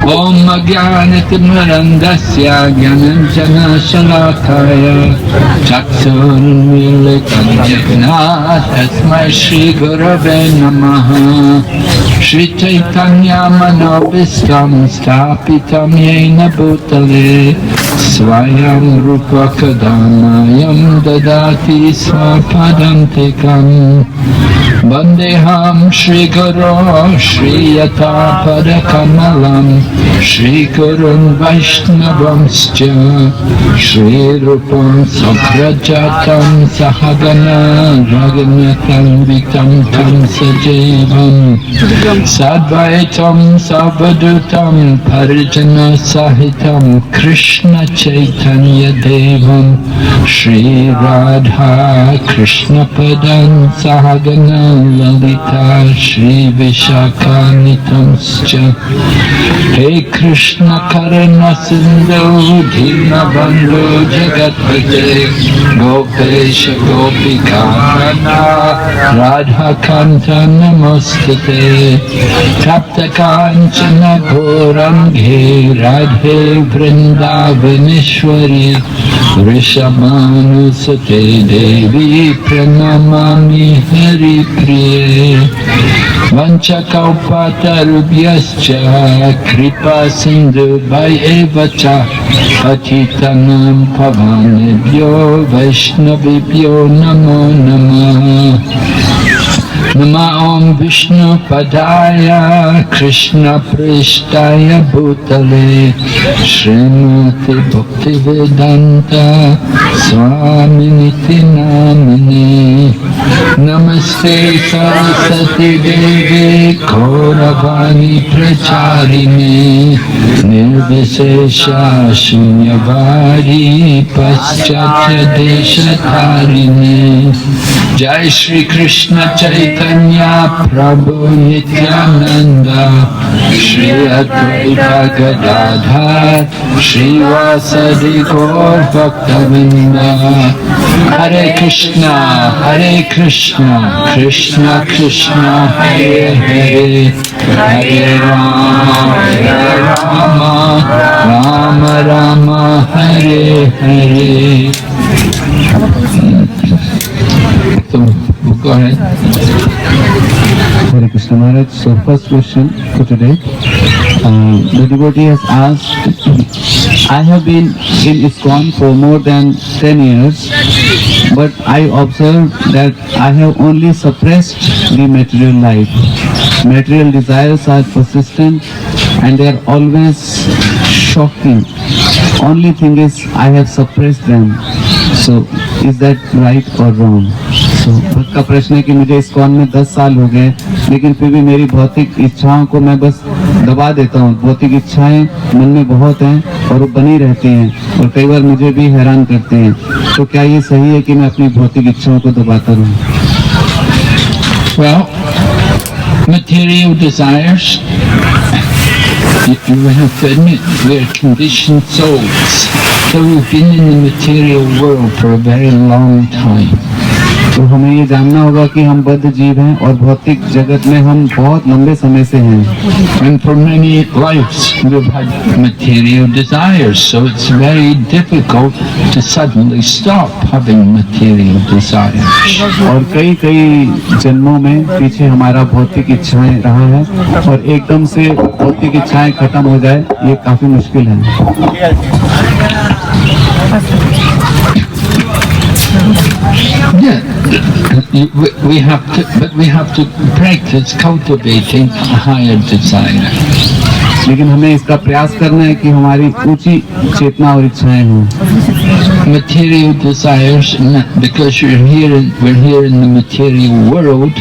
Om Ajnanatimirandasya Jnananjana-shalakaya Chakshurunmilitam Jnana Tasmai Shri Gurave Namaha. Shri Chaitanya Manobhistam Sthapitam Yena Bhutale Swayam Rupa Kadamayam Dadati Swapadam Tekam. Vandeham Shri Guru Shri Yata Padakamalam Shri Gurun Vaishnavamscha Shri Rupam Sakrajatam Sahagana Raghunatam Vitam Tam Sajevam Sadvaitam Savadutam Parijana Sahitam Krishna Chaitanya Devam Shri Radha Krishna Padan Sahagana Lalita Shri Vishakanitamscha. Hey Krishna Karana Sindhu Dina Bandhu Jagatpate Gopesha Gopika Prana Radha Kanta Namostate Tapta Kanchana Gorange Radhe Vrindavaneshwari Vrishabhanusate Devi Pranamami Hari Priye Vanchakalpatarubhyascha Kripa Sindhu Bhayevacha Patitanam Pavanebhyo Vaishnavibhyo Namo Namah. Nama Om Vishnu Padaya Krishna Prishtaya Bhutale Srimati Bhaktivedanta Swaminiti Namine. Namaste Saraswati Devi Kauravani Pracharine Nirvishesha Shunyavadi Paschatya Deshatarine. Jai Shri Krishna Chaitanya Prabhu Nityananda Shri Advaita Gadadhar Shri Vasadi Gaur Bhaktavinda. Hare Krishna Krishna Krishna Hare Hare Hare Rama Rama Rama Hare Hare. So, go ahead. Hare Krishna Maharaj. So first question for today. The devotee has asked, I have been in ISKCON for more than 10 years, but I observed that I have only suppressed the material life. Material desires are persistent and they are always shocking. Only thing is I have suppressed them. So is that right or wrong? So भक्त का प्रश्न है कि मुझे ISKCON में 10 साल हो गए, लेकिन फिर भी मेरी भौतिक इच्छाओं को मैं बस दबा देता हूँ. भौतिक इच्छाएं मन में बहुत हैं और वो बनी रहती हैं और कई बार मुझे भी हैरान करते हैं. तो क्या ये सही है कि मैं अपनी भौतिक इच्छाओं को दबाता रहूँ? Well, material desires, you have to admit, we're conditioned souls. So we've been in the material world for a very long time. तो हमें ये जानना होगा कि हम बद्ध जीव हैं और भौतिक जगत में हम बहुत लंबे समय से हैं. And for many lives we've had material desires, so it's very difficult to suddenly stop having material desires. और कई जन्मों में पीछे हमारा भौतिक इच्छाएं रहा है और एकदम से भौतिक इच्छाएं खत्म हो जाए ये काफी मुश्किल है. Yeah, we have to practice cultivating a higher desire. लेकिन हमें इसका प्रयास करना है कि हमारी ऊंची चेतना और इच्छाएं हों. Material desires, because we're here in the material world,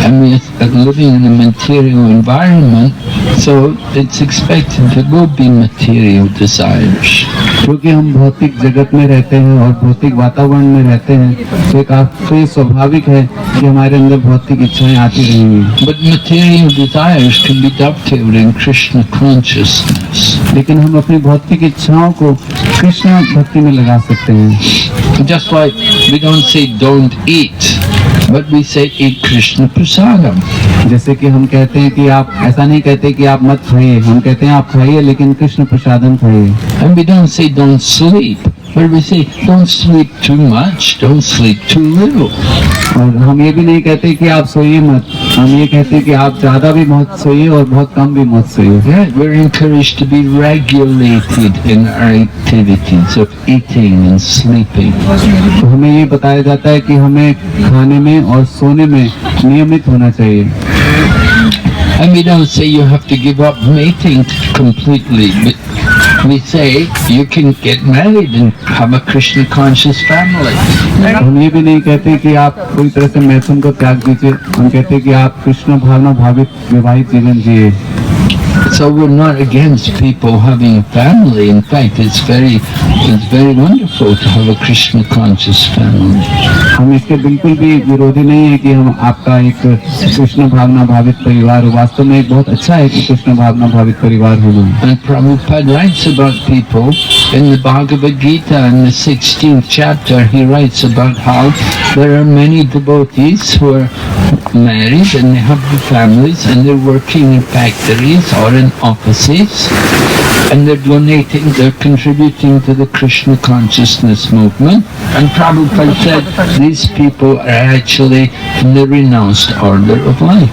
and we are living in a material environment, so it's expected there will be material desires. क्योंकि हम भौतिक जगत में रहते हैं और भौतिक वातावरण में रहते हैं, तो काफी स्वाभाविक है कि हमारे अंदर भौतिक इच्छाएं आती रहेंगी. But material desires can be dovetailed in Krishna consciousness. लेकिन हम अपनी भौतिक इच्छाओं को कृष्ण भक्ति में लगा सकते हैं. Just like we don't say don't eat, but we say eat Krishna prasadam. जैसे कि हम कहते हैं कि आप ऐसा नहीं कहते कि आप मत खाइए, हम कहते हैं आप खाइए लेकिन कृष्ण प्रसादम खाइए। And we don't say don't sleep, but we say don't sleep too much, don't sleep too little. और हम ये भी नहीं कहते कि आप सोइए मत, हम ये कहते हैं कि आप ज्यादा भी मत सोइए और बहुत कम भी मत सोइए। Yeah, we're encouraged to be regulated in our activities of eating and sleeping. तो हमें ये बताया जाता है कि हमें खाने में और सोने में नियमित होना चाहिए। And we don't say you have to give up mating completely, but we say you can get married and have a Krishna conscious family. हम ये भी नहीं कहते कि आप पूरी तरह से मैथुन को त्याग दीजिए, हम कहते हैं कि आप कृष्ण भावना भावित विवाहित जीवन जिए। So we're not against people having a family. In fact, it's very wonderful to have a Krishna conscious family. हम इसके बिल्कुल भी विरोधी नहीं है कि हम आपका एक कृष्ण भावना भावित परिवार हो। वास्तव में एक बहुत अच्छा है कि कृष्ण भावना भावित परिवार होना। And Prabhupada writes about people in the Bhagavad Gita in the 16th chapter. He writes about how there are many devotees who are married and they have the families and they're working in factories or in offices and they're donating, they're contributing to the Krishna consciousness movement. And Prabhupada said these people are actually in the renounced order of life.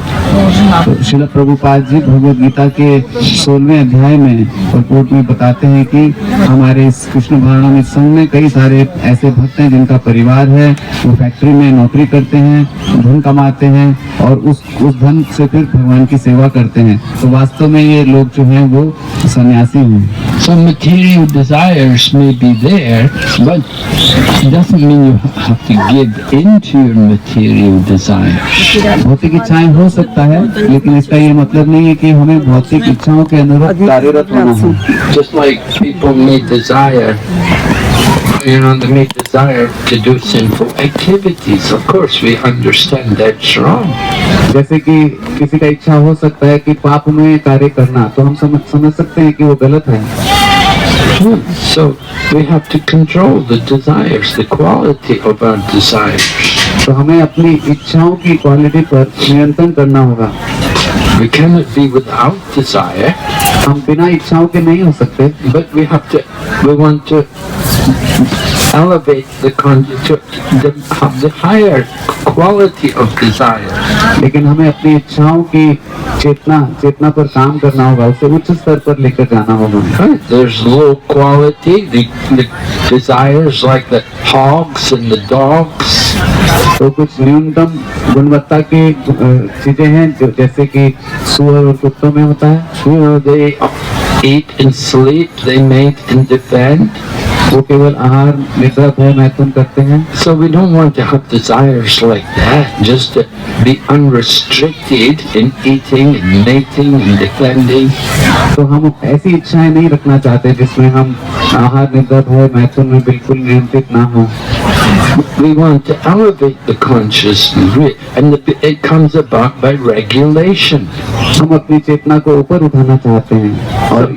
तो श्रील प्रभुपाद जी भगवद गीता के 16वें अध्याय में पurport में बताते हैं कि हमारे इस कृष्ण भावना में संघ में कई सारे ऐसे भक्त हैं जिनका परिवार है, वो फैक्ट्री में नौकरी करते हैं, धन कमाते हैं और उस धन से फिर भगवान की सेवा करते हैं। तो वास्तव में ये लोग जो हैं वो सन्यासी हैं। So material desires may be there, but it doesn't mean you have to give in to your material desires. भौतिक इच्छाएं हो सकता है, लेकिन इसका ये मतलब नहीं है कि हमें भौतिक इच्छाओं के अनुरूप कार्यरत होना है। Just like people may desire, they may desire to do sinful activities. Of course, we understand that's wrong. जैसे कि किसी का इच्छा हो सकता है कि पाप में कार्य करना, तो हम समझ सकते हैं कि वो गलत है। So we have to control the desires, the quality of our desires. तो हमें अपनी इच्छाओं की क्वालिटी पर नियंत्रण करना होगा। We cannot be without desire. हम बिना इच्छाओं के नहीं हो सकते, but we want to elevate have the higher quality of desire. लेकिन हमें अपनी इच्छाओं की चेतना पर काम करना होगा, उसे उच्च स्तर पर लेकर जाना होगा। There's low quality, the desires like the hogs and the dogs. तो कुछ न्यूनतम गुणवत्ता की चीजें हैं जो जैसे कि सुअर और कुत्तों में होता है। They eat and sleep, they mate and defend. वो केवल आहार, निद्रा, भय, मैथुन करते हैं। So we don't want to have desires like that, just to be unrestricted in eating and mating and defending. तो हम ऐसी इच्छाएं नहीं रखना चाहते जिसमें हम आहार, निद्रा, भय, मैथुन में बिल्कुल नियंत्रित ना हो। We want to elevate the consciousness, and it comes about by regulation. हम अपनी चेतना को ऊपर उठाना चाहते हैं और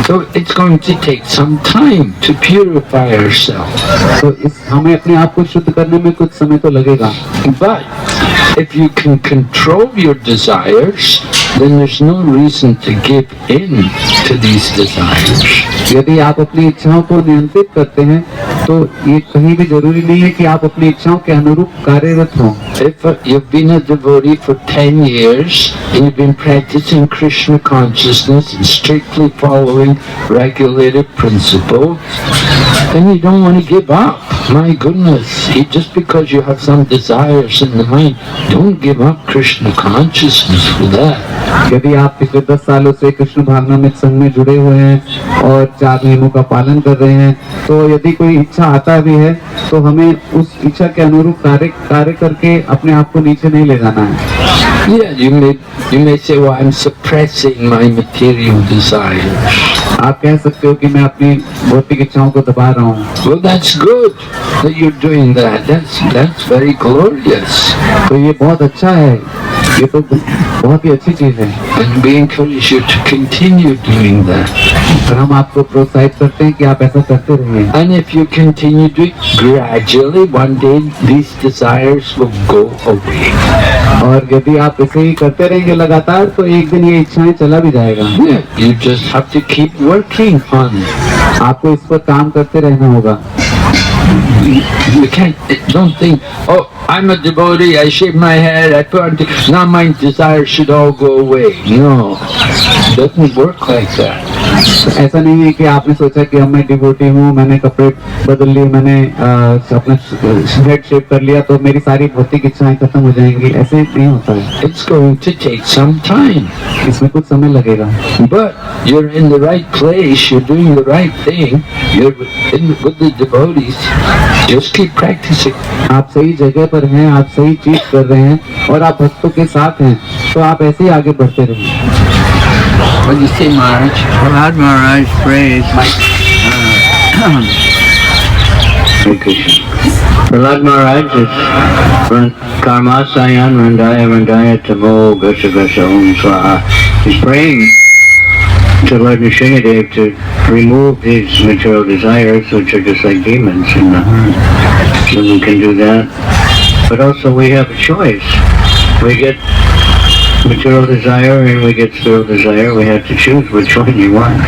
so it's going to take some time to purify ourselves. तो हमें अपने आप को शुद्ध करने में कुछ समय तो लगेगा। But if you can control your desires, then there's no reason to give in to these desires. यदि आप अपनी इच्छाओं को नियंत्रित करते हैं तो ये कहीं भी जरूरी नहीं है कि आप अपनी इच्छाओं के अनुरूप कार्यरत हों। If you've been a devotee for 10 years and you've been practicing Krishna consciousness and strictly following regulated principles, then you don't want to give up. My goodness, just because you have some desires in the mind, don't give up Krishna consciousness for that. यदि आप पिछले 10 सालों से कृष्ण भावना में संघ में जुड़े हुए हैं और 4 नियमों का पालन कर रहे हैं, तो यदि कोई इच्छा आता भी है तो हमें उस इच्छा के अनुरूप कार्य करके अपने आप को नीचे नहीं ले जाना है। Yeah, you may say, well, I'm suppressing my material desires. आप कह सकते हो कि मैं अपनी भौतिक इच्छाओं को दबा रहा हूँ। Well, that's good that you're doing that. That's very glorious. तो ये बहुत अच्छा है ये तो बहुत ही अच्छी चीज है And we encourage you to continue doing that. और हम आपको प्रोत्साहित करते हैं कि आप ऐसा करते रहिए And if you continue to it, gradually one day these desires will go away. और यदि आप इसे ही करते रहेंगे लगातार तो एक दिन ये इच्छाएं चला भी जाएगा Yeah, you just have to keep working on it. आपको इस पर काम करते रहना होगा You can't, don't think, oh, I'm a devotee, I shave my head, I put on, now my desires should all go away. No, it doesn't work like that. ऐसा नहीं है कि आपने सोचा कि अब मैं डिवोटी हूँ, मैंने कपड़े बदल लिए, मैंने अपना हेड शेप कर लिया तो मेरी सारी भौतिक इच्छाएं खत्म हो जाएंगी। ऐसे नहीं होता है, It's going to take some time. इसमें कुछ समय लगेगा। But you're in the right place, you're doing the right thing, you're with the devotees, just keep practicing. आप सही जगह पर हैं, आप सही चीज कर रहे हैं और आप भक्तों के साथ हैं, तो आप ऐसे ही आगे बढ़ते रहिए। What do you say, Maharaj? Prahlad Maharaj prays. Hare Krishna. Prahlad Maharaj is Karmasayan Randaya Randaya Tamo Gasha Gasha Om Swaha. He's praying to Lord Nrsimhadev to remove these material desires which are just like demons in the heart. So we can do that. But also we have a choice. We get material desire and we get spiritual desire. We have to choose which one you want.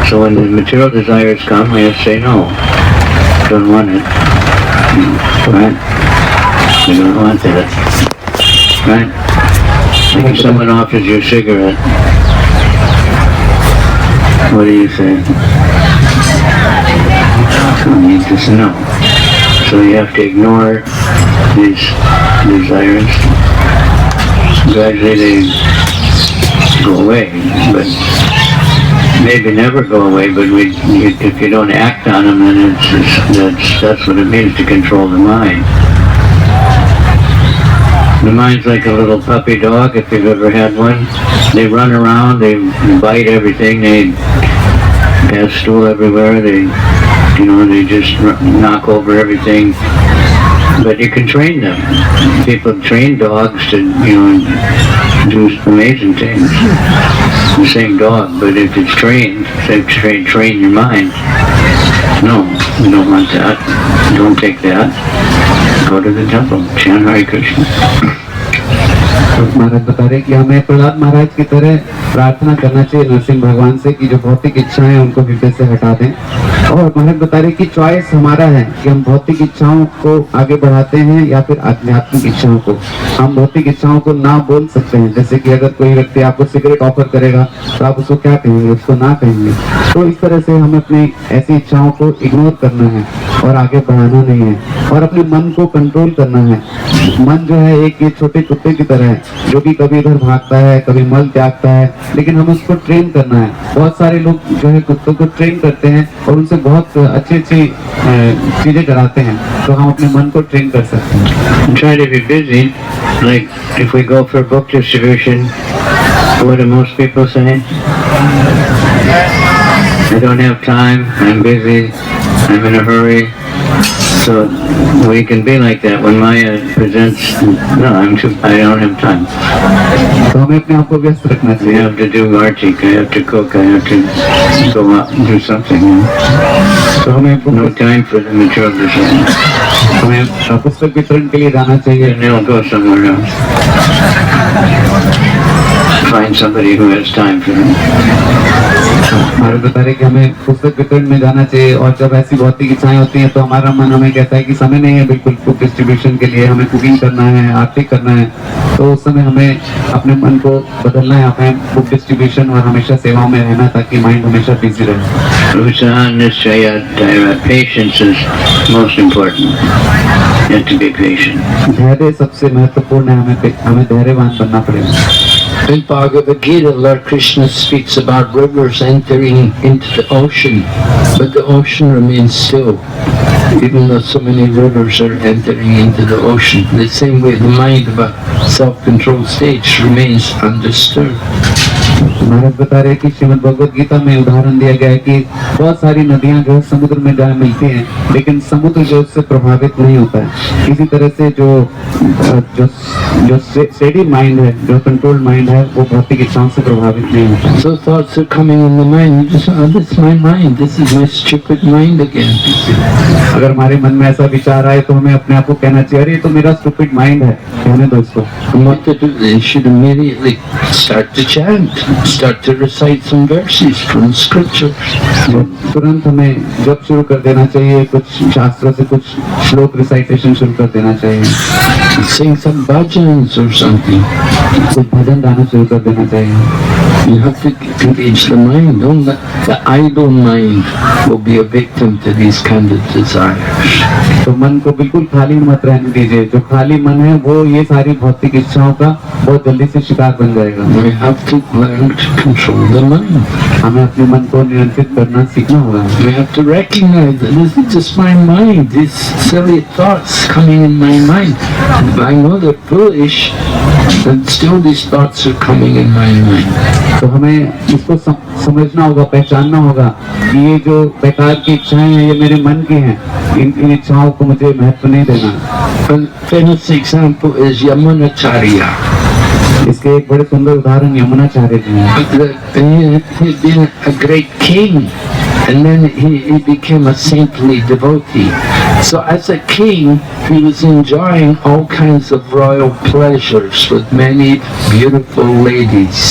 So when the material desires come, we have to say no. Don't want it. Right? We don't want that. Right? Like if someone offers you a cigarette, what do you say? You just no. So you have to ignore these desires. Gradually they go away, but maybe never go away, but if you don't act on them, then that's what it means to control the mind. The mind's like a little puppy dog, if you've ever had one. They run around, they bite everything, they pass stool everywhere, they just knock over everything. But you can train them. People train dogs to, do amazing things. The same dog, but if it's trained, they train your mind. No, we don't want that. Don't take that. Go to the temple. Chant Hare Krishna. महाराज बता रहे कि हमें प्रहलाद महाराज की तरह प्रार्थना करना चाहिए नरसिंह भगवान से कि जो भौतिक इच्छाएं हैं उनको हृदय से हटा दें। और महाराज बता रहे कि चॉइस हमारा है कि हम भौतिक इच्छाओं को आगे बढ़ाते हैं या फिर आध्यात्मिक इच्छाओं को। हम भौतिक इच्छाओं को ना बोल सकते हैं, जैसे कि अगर कोई व्यक्ति आपको सिगरेट ऑफर करेगा तो आप उसको क्या कहेंगे? उसको ना कहेंगे। तो इस तरह से हमें अपनी ऐसी इच्छाओं को इग्नोर करना है और आगे बढ़ाना नहीं है और अपने मन को कंट्रोल करना है। मन जो है एक ये छोटे कुत्ते की तरह है जो कि कभी इधर भागता है, कभी मल त्यागता है, लेकिन हमें उसको ट्रेन करना है। बहुत सारे लोग जो है कुत्तों को ट्रेन करते हैं और उनसे बहुत अच्छी चीजें कराते हैं, तो हम अपने मन को ट्रेन कर सकते हैं। Try to be busy, like if we go for book distribution, what do most people say? I don't have time, I'm busy, I'm in a hurry. So we can be like that when Maya presents, no, I don't have time. तो हमें अपने आप को व्यस्त रखना I चाहिए। have to do artik, I have to cook, I have to go out and do something. तो हमें No time for the material desire. हमें पुस्तक वितरण के लिए जाना चाहिए। Then they'll go somewhere else. Find somebody who has time for them. हमारे बता रहे कि हमें पुस्तक वितरण में जाना चाहिए और जब ऐसी भौतिक इच्छाएं होती हैं तो हमारा मन हमें कहता है कि समय नहीं है बिल्कुल बुक डिस्ट्रीब्यूशन के लिए, हमें कुकिंग करना है, आरती करना है। तो उस समय हमें अपने मन को बदलना है, हमें बुक डिस्ट्रीब्यूशन और हमेशा सेवाओं में रहना ताकि माइंड हमेशा बिजी रहे। Patience is most important. You have to be patient. धैर्य सबसे महत्वपूर्ण है, हमें धैर्यवान बनना पड़ेगा। In Bhagavad Gita, Lord Krishna speaks about rivers entering into the ocean, but the ocean remains still, even though so many rivers are entering into the ocean. The same way, the mind of a self-controlled stage remains undisturbed. महाराज बता रहे कि श्रीमद् भगवद गीता में उदाहरण दिया गया है कि बहुत सारी नदियां जो है समुद्र में जा मिलती हैं, लेकिन समुद्र जो उससे प्रभावित नहीं होता है। इसी तरह से जो स्टेडी माइंड है, जो कंट्रोल्ड माइंड है, वो भौतिक इच्छाओं से प्रभावित नहीं होता। So thoughts are coming in the mind. You just, oh, this is my mind. This is my stupid mind again. अगर हमारे मन में ऐसा विचार आए तो हमें अपने आप को कहना चाहिए, अरे ये तो मेरा स्टूपिड माइंड है, कहने दो इसको। And what to do? They should immediately start to chant, start to recite some verses from scripture. तुरंत हमें जप शुरू कर देना चाहिए, कुछ शास्त्रों से कुछ श्लोक रिसाइटेशन शुरू कर देना चाहिए, Sing some bhajans or something. कुछ भजन गाना शुरू कर देना चाहिए। You have to engage the mind. Don't let the idle mind will be a victim to these kind of desires. तो मन को बिल्कुल खाली मत रहने दीजिए। जो खाली मन है वो ये सारी भौतिक इच्छाओं का बहुत जल्दी से शिकार बन जाएगा। We have to learn to control the mind. हमें अपने मन को नियंत्रित करना सीखना होगा। We have to recognize that this is just my mind, these silly thoughts coming in my mind. I know they're foolish, but still these thoughts are coming in my mind. तो हमें इसको समझना होगा, पहचानना होगा कि ये जो बेकार की इच्छाएं हैं ये मेरे मन की हैं, इन इच्छाओं को मुझे महत्व नहीं देना। A famous example is Yamunacharya. इसके एक बड़े सुंदर उदाहरण यमुनाचार्य जी हैं। He'd been a great king, and then he became a saintly devotee. So as a king, he was enjoying all kinds of royal pleasures with many beautiful ladies.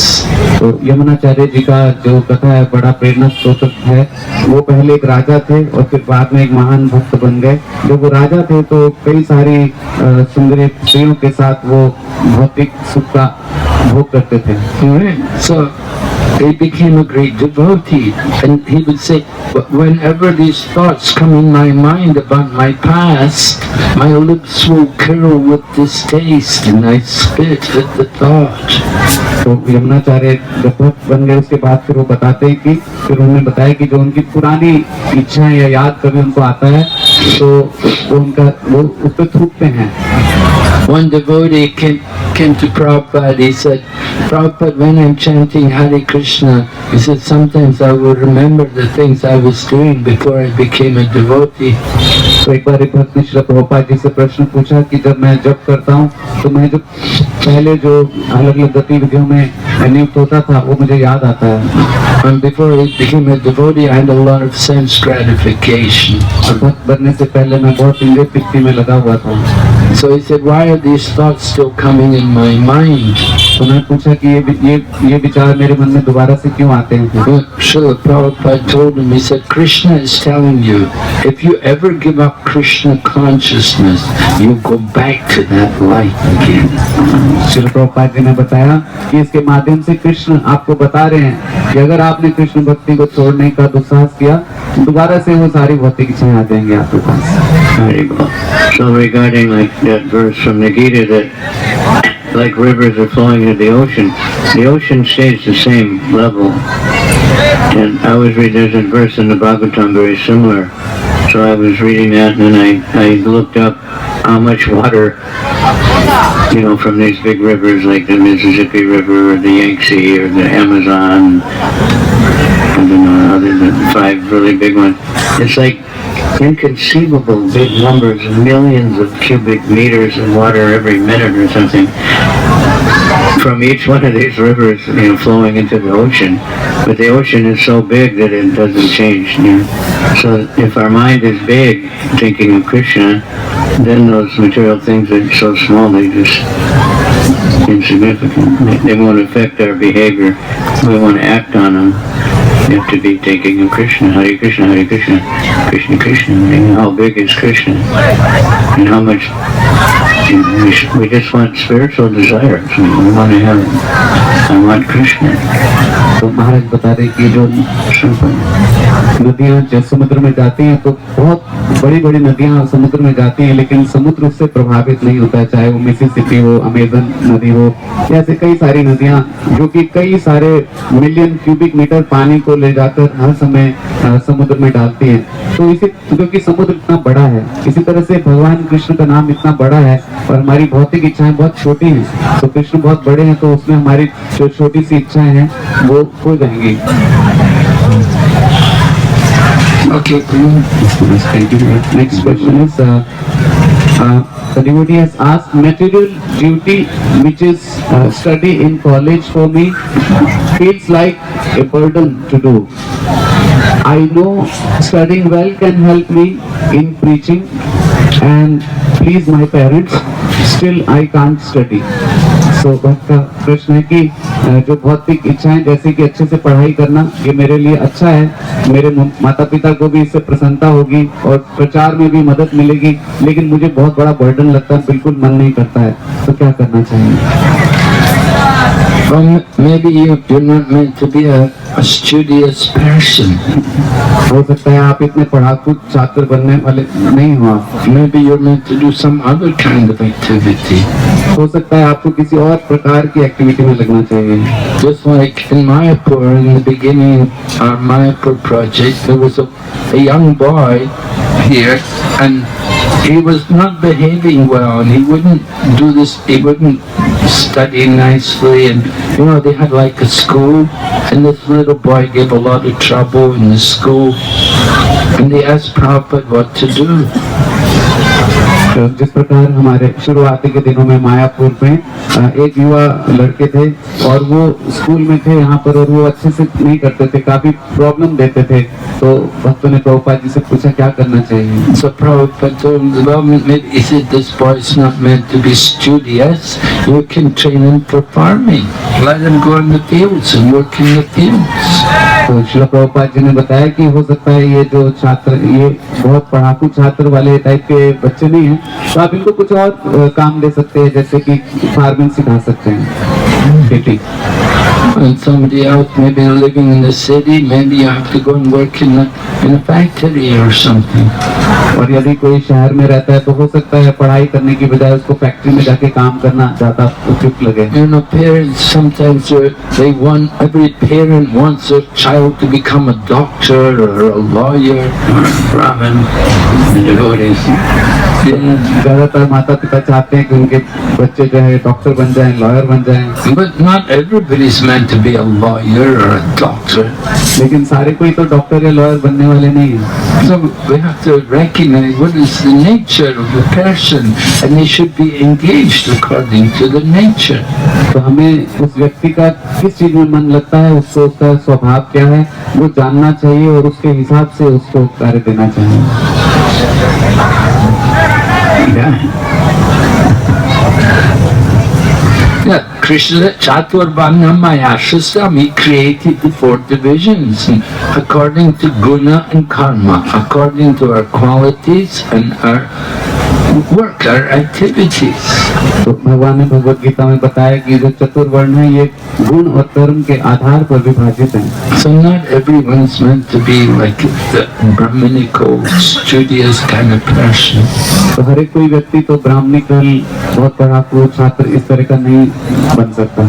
तो यमुनाचार्य जी का जो कथा है बड़ा प्रेरणा स्रोत है। वो पहले एक राजा थे और फिर बाद में एक महान भक्त बन गए। जब वो राजा थे तो कई सारी सुंदर स्त्रियों के साथ वो भौतिक सुख का भोग करते थे। So he became a great devotee, and he would say, whenever these thoughts come in my mind about my past, my lips will curl with distaste and I spit at the thought. तो यमुनाचार्य जब भक्त बन गए उसके बाद फिर वो बताते हैं कि फिर उन्होंने बताया कि जो उनकी पुरानी इच्छाएं या याद कभी उनको आता है तो वो उस पर थूकते हैं। One devotee came to Prabhupada. He said, Prabhupada, when I'm chanting Hare Krishna, he said, sometimes I will remember the things I was doing before I became a devotee. तो एक बार एक भक्त ने श्री प्रभुपाद जी से प्रश्न पूछा कि जब मैं जप करता हूँ तो मैं जो पहले जो अलग अलग गतिविधियों में नियुक्त होता था वो मुझे याद आता है। And before I became a devotee, I had a lot of sense gratification. और भक्त बनने से पहले मैं बहुत इंद्रिय तृप्ति में लगा हुआ था। So he said, why are these thoughts still coming in my mind? तो मैं पूछा कि ये विचार मेरे मन में दोबारा से क्यों आते हैं? Srila Prabhupada told him, he said, Krishna is telling you, if you ever give up Krishna consciousness, you go back to that light again. Srila Prabhupada ji ने बताया कि इसके माध्यम से कृष्ण आपको बता रहे हैं कि अगर आपने कृष्ण भक्ति को छोड़ने का दुस्साहस किया, दोबारा से वो सारी भौतिक इच्छाएं आ जाएंगी आपके पास। So regarding like that verse from the Gita that like rivers are flowing into the ocean stays the same level. And I was reading, there's a verse in the Bhagavatam very similar. So I was reading that and then I looked up how much water, from these big rivers like the Mississippi River or the Yangtze or the Amazon, other than 5 really big ones. It's like inconceivable big numbers, millions of cubic meters of water every minute or something from each one of these rivers, flowing into the ocean. But the ocean is so big that it doesn't change. So if our mind is big, thinking of Krishna, then those material things are so small, they just insignificant. They won't affect our behavior. We want to act on them. You have to be thinking of Krishna, Hare Krishna, Hare Krishna, Krishna Krishna. How big is Krishna? And how much we just want spiritual desires. We want to have, I want Krishna. तो महाराज बता रहे कि जो नदियाँ जब समुद्र में जाती हैं तो बहुत बड़ी बड़ी नदियाँ समुद्र में जाती हैं, लेकिन समुद्र उससे प्रभावित नहीं होता है, चाहे वो मिसिसिपी हो, अमेजन नदी हो, ऐसे कई सारी नदियाँ जो कि कई सारे मिलियन क्यूबिक मीटर पानी को ले जाकर हर समय समुद्र में डालती हैं। तो इसी क्योंकि समुद्र इतना बड़ा है, इसी तरह से भगवान कृष्ण का नाम इतना बड़ा है और हमारी भौतिक इच्छाएं बहुत छोटी हैं, तो कृष्ण बहुत बड़े हैं, तो उसमें हमारी जो छोटी सी इच्छाएं हैं वो हो जाएंगी। Okay, Thank you. Next question is, the devotee has asked, material duty which is study in college for me feels like a burden to do. I know studying well can help me in preaching and please my parents, still I can't study. So भक्त का प्रश्न है कि जो भौतिक इच्छाएं जैसे कि अच्छे से पढ़ाई करना ये मेरे लिए अच्छा है, मेरे माता पिता को भी इससे प्रसन्नता होगी और प्रचार में भी मदद मिलेगी, लेकिन मुझे बहुत बड़ा बर्डन लगता है, बिल्कुल मन नहीं करता है, तो क्या करना चाहिए? Well, maybe you're not meant to be a studious person. हो सकता है आप इतने पढ़ाकू छात्र बनने वाले नहीं हो आप। Maybe you're meant to do some other kind of activity. हो सकता है आपको किसी और प्रकार की एक्टिविटी में लगना चाहिए। Just like in Mayapur, in the beginning of our Mayapur project, there was a young boy here, and he was not behaving well, and he wouldn't do this, he wouldn't study nicely, and they had like a school, and this little boy gave a lot of trouble in the school, and they asked Prabhupada what to do. जिस प्रकार हमारे शुरुआती के दिनों में मायापुर में एक युवा लड़के थे और वो स्कूल में थे यहाँ पर, और वो अच्छे से नहीं करते थे, काफी प्रॉब्लम देते थे, तो भक्तों ने प्रभुपाद जी से पूछा क्या करना चाहिए। So Prabhupada told him, well, maybe he said, this boy is not meant to be studious, you can train him for farming, let him go in the fields and work in the fields. तो श्रील प्रभुपाद जी ने बताया कि हो सकता है ये जो छात्र, ये बहुत पढ़ाकू छात्र वाले टाइप के बच्चे नहीं हैं, तो आप इनको कुछ और काम दे सकते हैं, जैसे कि फार्मिंग सिखा सकते हैं, खेती। And somebody else maybe living in the city, maybe you have to go and work in a factory or something. और यदि कोई शहर में रहता है तो हो सकता है पढ़ाई करने की बजाय उसको फैक्ट्री में जाके काम करना ज्यादा उपयुक्त लगे। Parents sometimes every parent wants their child to become a doctor or a lawyer or a Brahmin. ज्यादातर माता पिता चाहते हैं कि उनके बच्चे जो है डॉक्टर बन जाएं, लॉयर बन जाएं। But not everybody is meant to be a lawyer or a doctor. लेकिन सारे कोई तो डॉक्टर या लॉयर बनने वाले नहीं हैं। So we have to recognize what is the nature of the person, and they should be engaged according to the nature. तो हमें उस व्यक्ति का किस चीज में मन लगता है, उसको उसका स्वभाव क्या है वो जानना चाहिए और उसके हिसाब से उसको कार्य देना चाहिए। Yeah, Krishna Chaturvarna Mayashasam, he created the 4 divisions according to guna and karma, according to our qualities and our work, our activities. तो भगवान ने भगवत गीता में बताया कि जो चतुर्वर्ण है ये गुण और कर्म के आधार पर विभाजित हैं। So not everyone is meant to be like the Brahminical, studious kind of person. तो हर एक कोई व्यक्ति तो ब्राह्मणिकल, बहुत पढ़ाकू छात्र इस तरह का नहीं बन सकता।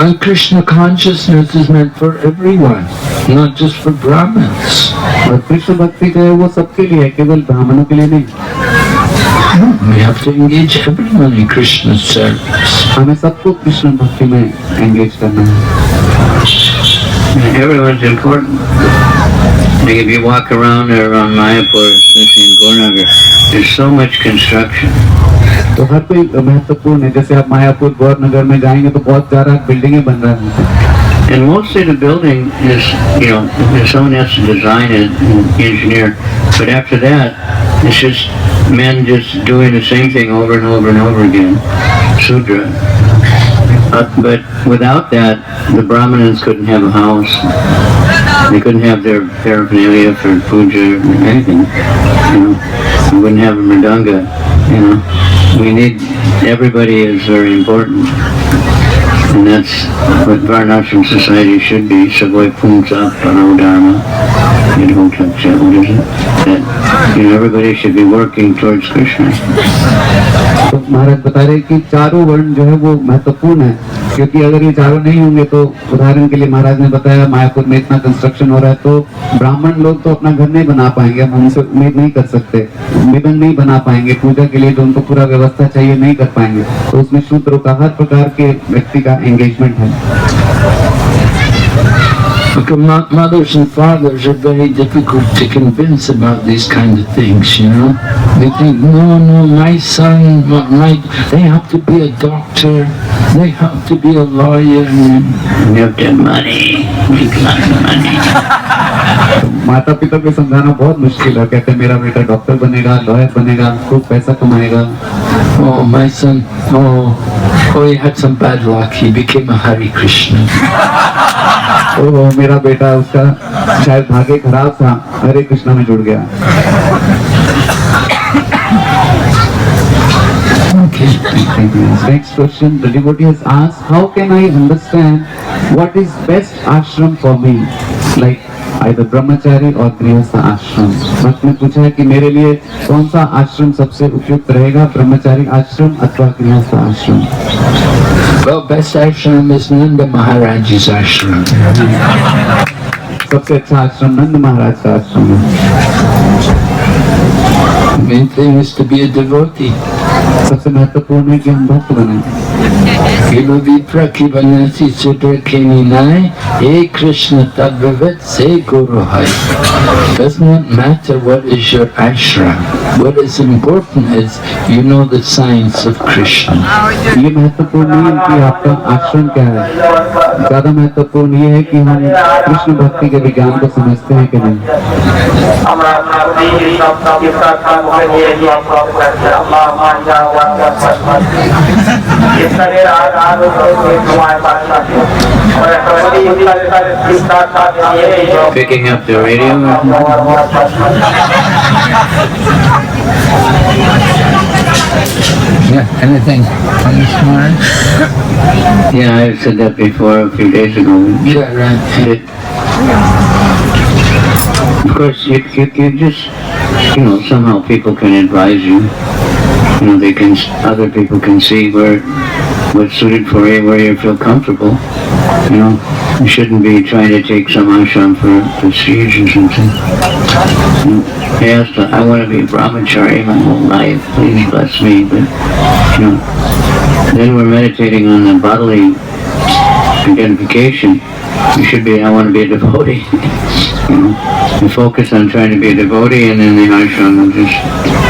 And Krishna consciousness is meant for everyone, not just for Brahmins. और कृष्ण भक्ति जो है वो सबके लिए है, केवल ब्राह्मणों के लिए नहीं। We have to engage everyone in Krishna's service. हमें सबको कृष्ण भक्ति में एंगेज करना है। Everyone's important. Like if you walk around Mayapur, especially in Gornagar, there's so much construction. तो हर कोई महत्वपूर्ण है। जैसे आप मायापुर गौरनगर में जाएंगे तो बहुत सारा बिल्डिंगें बन रही हैं। And mostly the building is, someone has to design it, and engineer, but after that, it's just men just doing the same thing over and over and over again, Sudra. But without that, the Brahmanas couldn't have a house. They couldn't have their paraphernalia for puja or anything. We wouldn't have a mridanga. We need, everybody is very important. And that's what Varnashram society should be. Savoi Pumsa Parodharma. What is it? That everybody should be working towards Krishna. तो महाराज बता रहे कि चारों वर्ण जो है वो महत्वपूर्ण है, क्योंकि अगर ये चारों नहीं होंगे तो उदाहरण के लिए महाराज ने बताया मायापुर में इतना कंस्ट्रक्शन हो रहा है तो ब्राह्मण लोग तो अपना घर नहीं बना पाएंगे, हम उनसे उम्मीद नहीं कर सकते, मृदंग नहीं बना पाएंगे, पूजा के लिए तो उनको पूरा व्यवस्था चाहिए, नहीं कर पाएंगे, तो उसमें शूद्रों का हर प्रकार के व्यक्ति का एंगेजमेंट है। Because mothers and fathers are very difficult to convince about these kind of things, you know. They think, no, my son, they have to be a doctor, they have to be a lawyer. You have to have money, make lots of money. माता पिता को समझाना बहुत मुश्किल है, कहते मेरा बेटा डॉक्टर बनेगा, लॉयर बनेगा, खूब पैसा कमाएगा। Oh, my son, he had some bad luck, he became a Hare Krishna. ओह मेरा बेटा, उसका शायद भाग्य खराब था, हरे कृष्णा में जुड़ गया। Next question, the devotee has asked, how can I understand what is best ashram for me, like either brahmachari or grihastha ashram? भक्त ने पूछा है कि मेरे लिए कौन सा आश्रम सबसे उपयुक्त रहेगा, ब्रह्मचारी आश्रम अथवा गृहस्थ आश्रम? Well, best ashram is Nanda Maharaj's ashram. सबसे अच्छा आश्रम नंद महाराज का आश्रम है। The main thing is to be a devotee. सबसे महत्वपूर्ण है कि हम भक्त बने। Kiva vipra kiva nasi sudra keni nai, Hey Krishna tadvavat se guru hai. Does not matter what is your ashram. What is important is you know the science of Krishna. ये महत्वपूर्ण नहीं है कि आपका आश्रम क्या है, ज्यादा महत्वपूर्ण ये है कि हम कृष्ण भक्ति के विज्ञान को समझते हैं कि नहीं। Picking up the radio. Yeah, anything on this one? Yeah, I said that before a few days ago. Yeah, right. Of course, you just, somehow people can advise you. They can, other people can see what's suited for you, where you feel comfortable. You shouldn't be trying to take some ashram for prestige or something. Yes, I want to be a brahmachari my whole life. Please bless me. But, then we're meditating on the bodily identification. You should be, I want to be a devotee. You focus on trying to be a devotee and then the ashram will just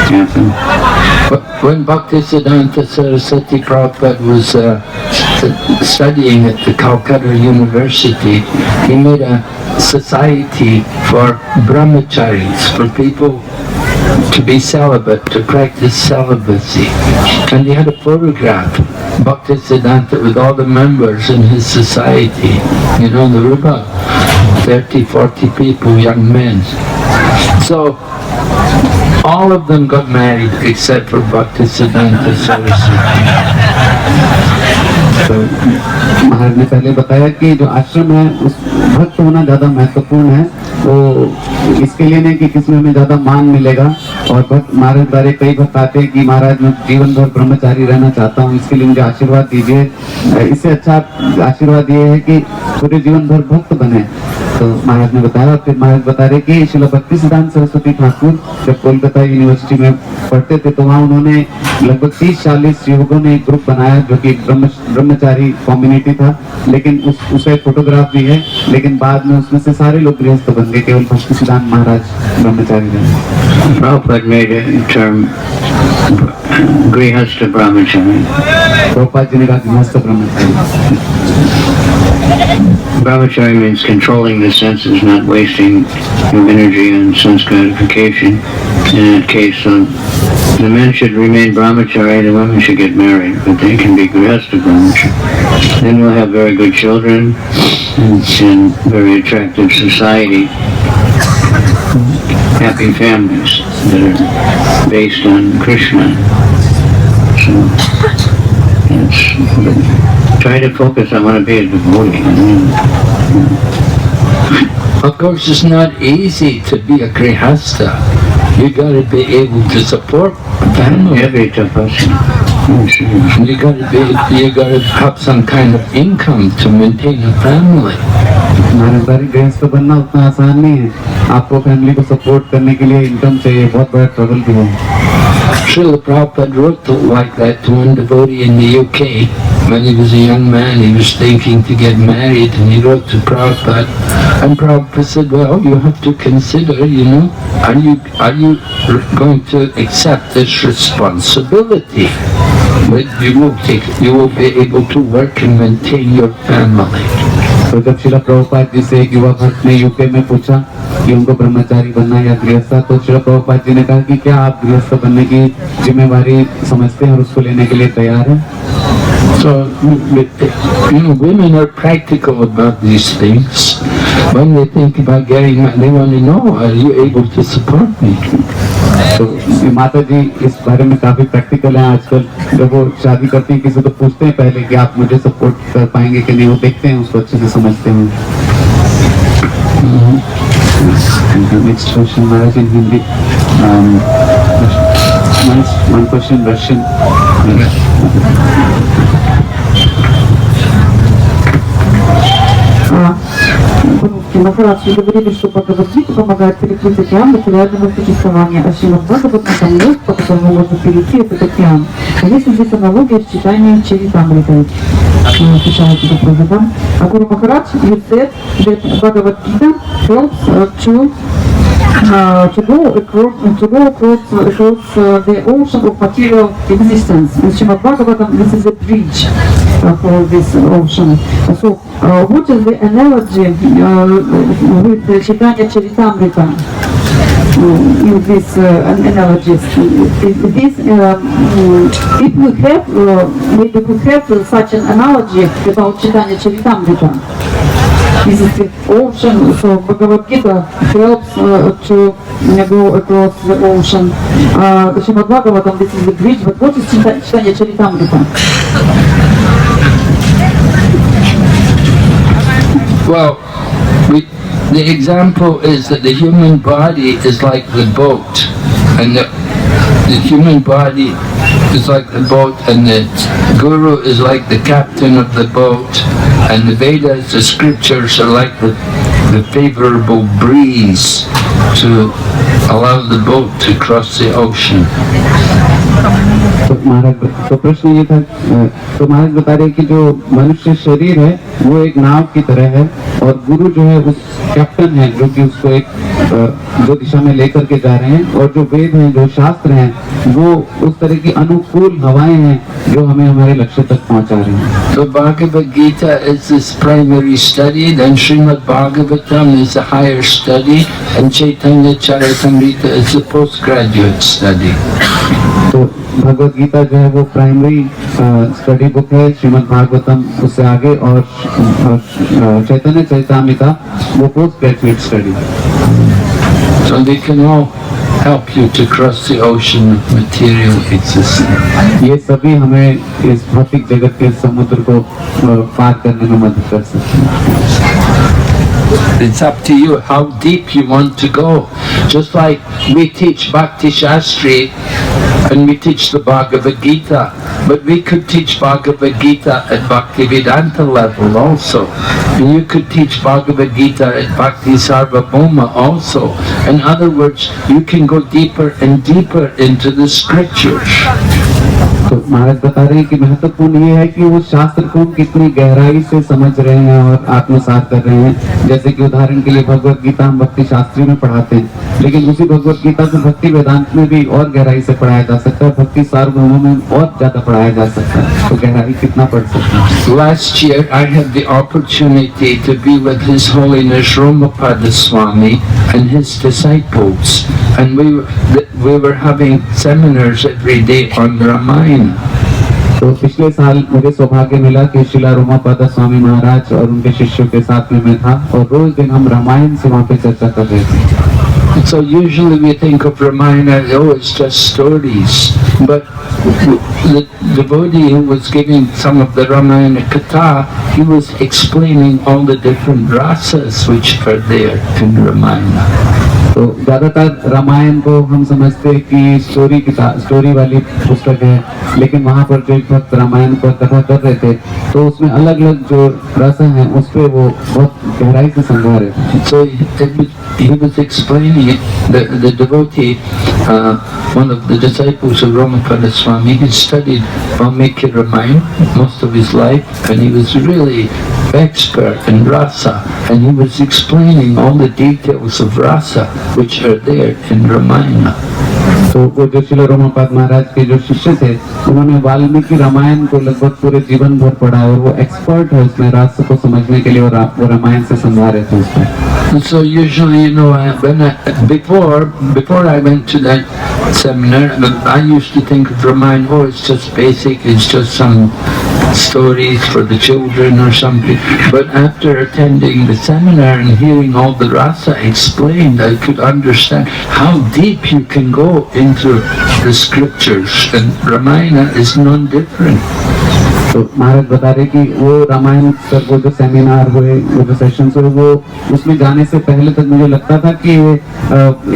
happen. When Bhaktisiddhanta Saraswati Prabhupada was studying at the Calcutta University, he made a society for brahmacharis, for people to be celibate, to practice celibacy. And he had a photograph, Bhaktisiddhanta, with all the members in his society. There were about 30, 40 people, young men. So, all of them got married except for Bhaktisiddhanta Saraswati. तो महाराज ने पहले बताया कि जो आश्रम है उस भक्त होना ज्यादा महत्वपूर्ण है, वो इसके लिए नहीं कि किसमें हमें ज्यादा मान मिलेगा। और भक्त महाराज द्वारा कई भक्त आते हैं कि महाराज मैं जीवन भर ब्रह्मचारी रहना चाहता हूँ, इसके लिए मुझे आशीर्वाद दीजिए। इससे अच्छा आशीर्वाद ये है कि पूरे जीवन भर भक्त बने। तो महाराज ने बताया, फिर महाराज बता रहे कि श्रील भक्तिसिद्धांत सरस्वती ठाकुर जब कोलकाता यूनिवर्सिटी में पढ़ते थे तो वहाँ उन्होंने लगभग 30-40 युवकों ने एक ग्रुप बनाया जो कि ब्रह्मचारी कम्युनिटी था, लेकिन उसका एक फोटोग्राफ भी है, लेकिन बाद में उसमें से सारे लोग गृहस्थ बन गए, केवल भक्तिसिद्धांत महाराज ब्रह्मचारी रहे। Prabhupada made a term grihastha brahmachari. Prabhupada ji ने कहा गृहस्थ ब्रह्मचारी। Brahmachari means controlling the senses, not wasting your energy on sense gratification. In that case, the men should remain brahmachari, the women should get married, but they can be grihastha brahmachari. Then we'll have very good children and very attractive society, happy families that are based on Krishna. So, try to focus, I want to be a devotee. Of course, it's not easy to be a grihastha. You got to be able to support a family. Every tapasya. You gotta have some kind of income to maintain a family. महाराज गृहस्थ बनना उतना आसान नहीं है, आपको family को support करने के लिए इनकम चाहिए, बहुत बड़ा ट्रबल भी है। Srila Prabhupada wrote like that to one devotee in the UK. When he was a young man, he was thinking to get married, and he wrote to Prabhupada. And Prabhupada said, well, you have to consider, are you going to accept this responsibility? But you will be able to work and maintain your family. तो जब शिला प्रभुपाद जी से एक युवा भक्त ने UK में पूछा कि उनको ब्रह्मचारी बनना या गृहस्थ, तो शिला प्रभुपाद जी ने कहा कि क्या आप गृहस्थ बनने की जिम्मेवारी समझते हैं और उसको लेने के लिए तैयार हैं? So, women are practical about these things. When they think about getting married, they want to know, are you able to support me? तो माता जी इस बारे में काफी प्रैक्टिकल हैं आजकल। जब वो शादी करती हैं किसी तो पूछते हैं पहले कि आप मुझे सपोर्ट कर पाएंगे कि नहीं, वो देखते हैं, उसको अच्छे से समझते हैं। Next question Maharaj in Hindi. One question Russian. Махарадж, вы говорили, что Бхагавад-гита помогает перекрыть океан материального существования, а Шримад Бхагаватам там мост, по которому можно перейти этот океан. А если здесь аналогия с читанием Чаритамриты? Отвечает этот Бхагаван. А Гуру Махарадж, you said that Bhagavad-gita helps to go across the ocean of material existence. In Srimad Bhagavatam, this is a bridge for this ocean. So, what is the analogy with the Chaitanya Charitamrita? In this analogies, if we have such an analogy about Chaitanya Charitamrita, this is the ocean, so Bhagavad Gita helps to go across the ocean. Srimad Bhagavatam, this is the bridge, but what is Chaitanya Charitamrita? Well, the example is that the human body is like the boat, and the human body is like the boat, and the Guru is like the captain of the boat, and the Vedas, the scriptures, are like the favorable breeze to allow the boat to cross the ocean. तो महाराज, तो प्रश्न ये था, तो महाराज बता रहे कि जो मनुष्य शरीर है वो एक नाव की तरह है, और गुरु जो है उस कैप्टन है जो कि उसको एक जो दिशा में लेकर के जा रहे हैं, और जो वेद हैं, जो शास्त्र हैं, वो उस तरह की अनुकूल हवाएं हैं जो हमें हमारे लक्ष्य तक पहुंचा रही हैं। So Bhagavad Gita is this primary study, then Srimad Bhagavatam is a higher study, and Chaitanya Charitamrita is a postgraduate study. तो भगवद गीता जो है वो प्राइमरी स्टडी बुक है, श्रीमद् भागवतम उससे आगे, और चैतन्य चरितामृता वो post graduate study. So they can all help you to cross the ocean of material existence. ये सभी हमें इस भौतिक जगत के समुद्र को पार करने में मदद कर सकते हैं। It's up to you how deep you want to go. Just like we teach Bhakti Shastri and we teach the Bhagavad Gita, but we could teach Bhagavad Gita at Bhakti Vedanta level also. And you could teach Bhagavad Gita at Bhakti Sarvabhauma also. In other words, you can go deeper and deeper into the scriptures. तो महाराज बता रहे हैं कि महत्वपूर्ण ये है कि वो शास्त्र को कितनी गहराई से समझ रहे हैं और आत्मसात कर रहे हैं। जैसे कि उदाहरण के लिए भगवत गीता हम भक्ति शास्त्री में पढ़ाते हैं, लेकिन उसी भगवत गीता को भक्ति वेदांत में भी और गहराई से पढ़ाया जा सकता है, भक्ति सार्वभौम में और ज्यादा पढ़ाया जा सकता है। तो गहराई कितना पढ़ सकते हैं? Last year I had the opportunity to be with His Holiness Romapada Swami and his disciples, and we were having seminars every day on Ramayana. तो पिछले साल मुझे सौभाग्य मिला कि शिला रोमापद स्वामी महाराज और उनके शिष्यों के साथ में मैं था, और रोज दिन हम रामायण से वहाँ पे चर्चा कर रहे थे। So usually we think of Ramayana, oh, it's just stories. But the devotee who was giving some of the Ramayana Katha, he was explaining all the different rasas which are there in Ramayana. तो ज्यादातर रामायण को हम समझते हैं कि story वाली पुस्तक है, लेकिन वहाँ पर जो एक भक्त रामायण पर कथा कर रहे थे तो उसमें अलग अलग जो रस हैं उस पे वो बहुत गहराई से समझा रहे थे। So he was explaining it, the devotee, one of the disciples of Ramapada Swami, he studied Valmiki Ramayana most of his life, and he was really expert in rasa, and he was explaining all the details of rasa which are there in Ramayana. तो वो जो श्रील रमापाद महाराज के जो शिष्य थे उन्होंने वाल्मीकि रामायण को लगभग पूरे जीवन भर पढ़ा और वो एक्सपर्ट है उसमें रस को समझने के लिए वो रामायण से समझा रहे थे उसमें। So usually, you know, before I went to that seminar, I used to think of Ramayana, oh, it's just basic, it's just some stories for the children or something. But after attending the seminar and hearing all the rasa explained, I could understand how deep you can go into the scriptures, and Ramayana is none different. तो महाराज बता रहे कि वो रामायण पर वो जो seminar हुए, वो जो सेशंस हुए, वो उसमें जाने से पहले तक मुझे लगता था कि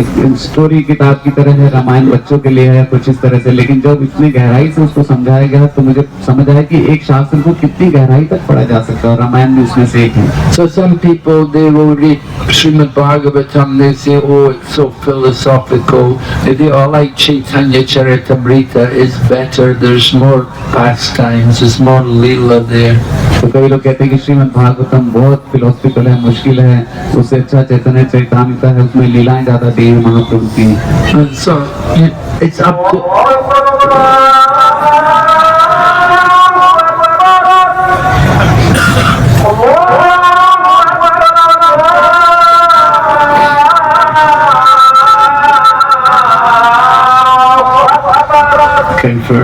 एक स्टोरी किताब की तरह है, रामायण बच्चों के लिए है कुछ इस तरह से, लेकिन जब इतनी गहराई से उसको समझाया गया तो मुझे समझ आया कि एक शास्त्र को कितनी गहराई तक पढ़ा जा सकता है और रामायण भी उसमें से एक है। So some people, they will read Srimad Bhagavatam, they say, oh, it's so philosophical. They all like Chaitanya Charitamrita is better, there's more pastimes, there's more lila there. तो कई लोग कहते हैं कि श्रीमद् भागवतम बहुत फिलोसफिकल है, मुश्किल है, उससे अच्छा चैतन्य चरितामृत है, उसमें लीलाएं ज्यादा दी हैं महाप्रभु की। So it's up to Confer.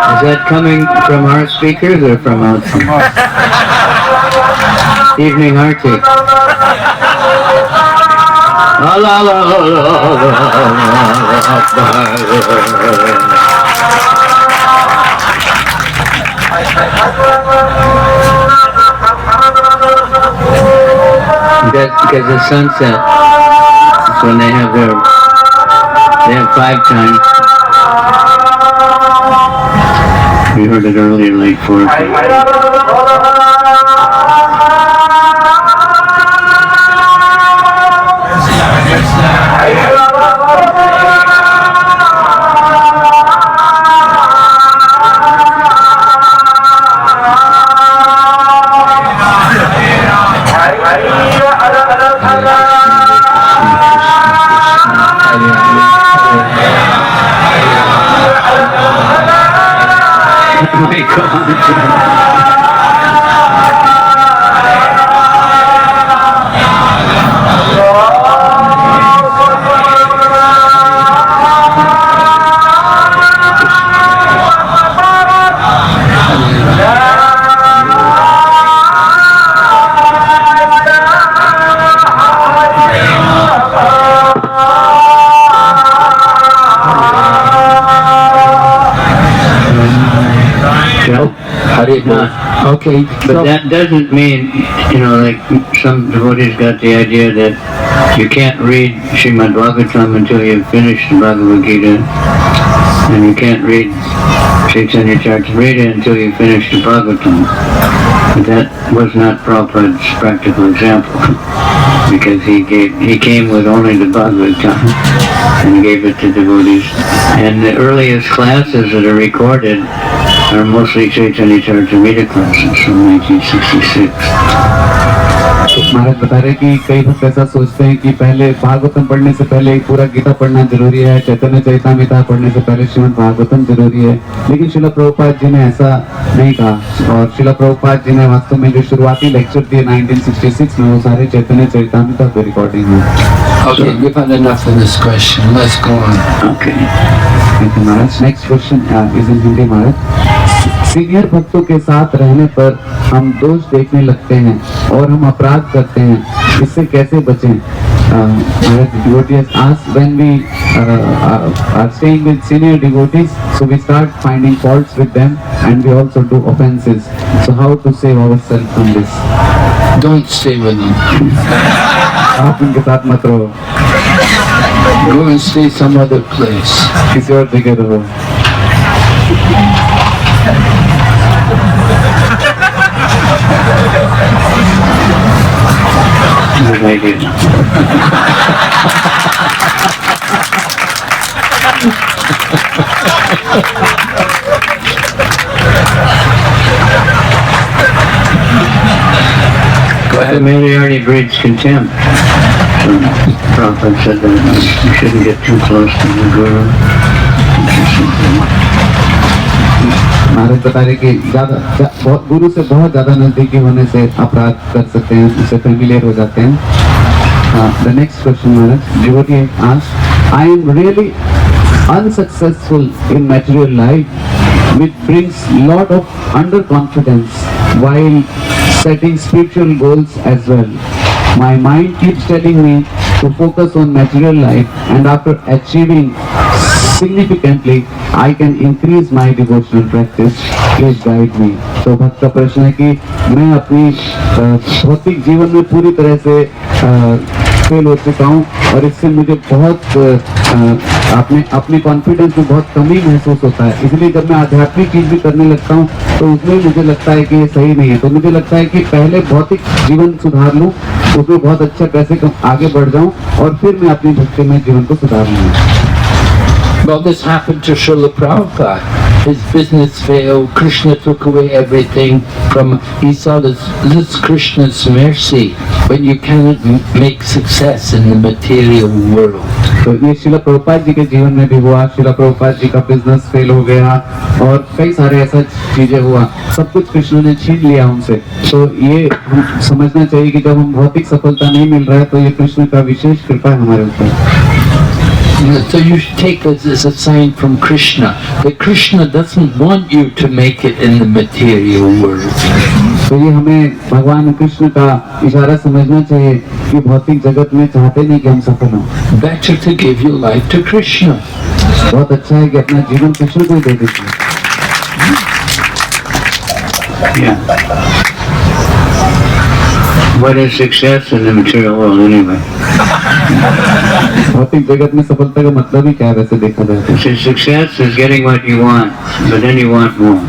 Is that coming from our speakers or from outside? Evening Arti. Because the sunset, when they have 5 times. We heard it earlier, like 4 Okay, but that doesn't mean, like some devotees got the idea that you can't read Srimad Bhagavatam until you've finished the Bhagavad Gita, and you can't read Chaitanya Charitamrita until you finish the Bhagavatam. But that was not Prabhupada's practical example, because he came with only the Bhagavatam and gave it to devotees. And the earliest classes that are recorded are mostly Chaitanya Charitamrita classes from 1966. महाराज बता रहे कि कई भक्त ऐसा सोचते हैं कि पहले भागवतम पढ़ने से पहले पूरा गीता पढ़ना जरूरी है, चैतन्य चरितामृत पढ़ने से पहले श्रीमद् भागवतम जरूरी है, लेकिन श्रील प्रभुपाद जी ने ऐसा नहीं कहा। और श्रील प्रभुपाद जी ने वास्तव में जो शुरुआती लेक्चर दिए 1966 में, वो सारे चैतन्य चरितामृत पे रिकॉर्डिंग है। Okay, we've had enough of this question. Let's go on. Okay. Thank you, Maharaj. Next question is in Hindi, Maharaj. Senior भक्तों के साथ रहने पर हम दोष देखने लगते हैं और हम अपराध करते हैं, इससे कैसे बचें? Our devotee has asked, when we are staying with senior devotees, so we start finding faults with them and we also do offenses. So how to save ourselves from this? Don't stay with them. आप उनके साथ मत रहो, Go and stay some other place. किसी और जगह रहो. Thank you. Go ahead. Familiarity breeds contempt. So Prabhupada said that you shouldn't get too close to the Guru. महाराज बता रहे कि गुरु से बहुत ज्यादा नजदीकी होने से अपराध कर सकते हैं, उससे फेमिलियर हो जाते हैं. The next question, Maharaj, devotee asked, I am really unsuccessful in material life, which brings lot of underconfidence while setting spiritual goals as well. My mind keeps telling me to focus on material life, and after achieving significantly, I can increase my devotional practice. Please guide me. तो भक्त का प्रश्न है कि मैं अपनी भौतिक जीवन में पूरी तरह से फेल हो चुका हूँ और इससे मुझे बहुत अपने कॉन्फिडेंस में बहुत कमी महसूस होता है. इसलिए जब मैं आध्यात्मिक चीज भी करने लगता हूँ तो उसमें मुझे लगता है कि ये सही नहीं है. तो मुझे लगता है कि पहले भौतिक जीवन सुधार लूँ, उसमें बहुत अच्छा कैसे आगे बढ़ जाऊँ और फिर मैं अपनी भक्ति में जीवन को सुधार लूँगा. Well, this happened to Srila Prabhupada. His business failed. Krishna took away everything from. He saw this Krishna's mercy when you cannot make success in the material world. तो ये शिला प्रभुपाद जी के जीवन में भी हुआ. शिला प्रभुपाद जी का बिजनेस फेल हो गया और कई सारे ऐसा चीजें हुआ. सब कुछ कृष्ण ने छीन लिया उनसे. तो ये हम समझना चाहिए कि जब हम भौतिक सफलता नहीं मिल रहा है तो ये कृष्ण का विशेष कृपा है हमारे ऊपर. So you should take this as a sign from Krishna, that Krishna doesn't want you to make it in the material world. तो ये हमें भगवान कृष्ण का इशारा समझना चाहिए कि भौतिक जगत में चाहते नहीं कि हम सफल हों. Better to give your life to Krishna. बहुत अच्छा है कि अपना जीवन कृष्ण को ही दे दीजिए. Yeah. What is success in the material world anyway? भौतिक जगत में सफलता का मतलब ही क्या है वैसे देखा जाए तो? So success is getting what you want, but then you want more.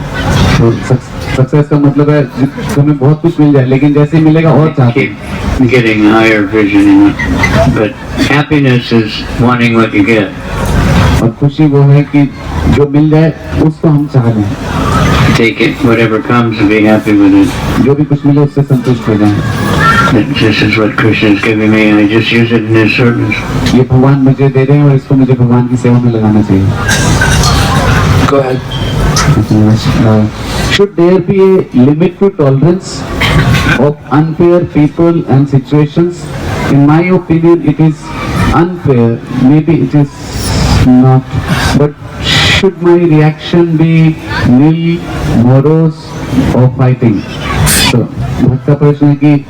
तो सक्सेस का मतलब है तुम्हें बहुत कुछ मिल जाए लेकिन जैसे ही मिलेगा और चाहते हैं. Keep getting higher vision, but happiness is wanting what you get. और खुशी वो है कि जो मिल जाए उसको हम चाह लें. Take it, whatever comes, and be happy with it. जो भी कुछ मिले उससे संतुष्ट हो जाएं. This is what Krishna is giving me. I just use it in His service. ये भगवान मुझे दे रहे हैं और इसको मुझे भगवान की सेवा में लगाना चाहिए. Go ahead. Should there be a limit to tolerance of unfair people and situations? In my opinion, it is unfair. Maybe it is not. But should my reaction be nil, morose, or fighting? तो भक्त का प्रश्न है कि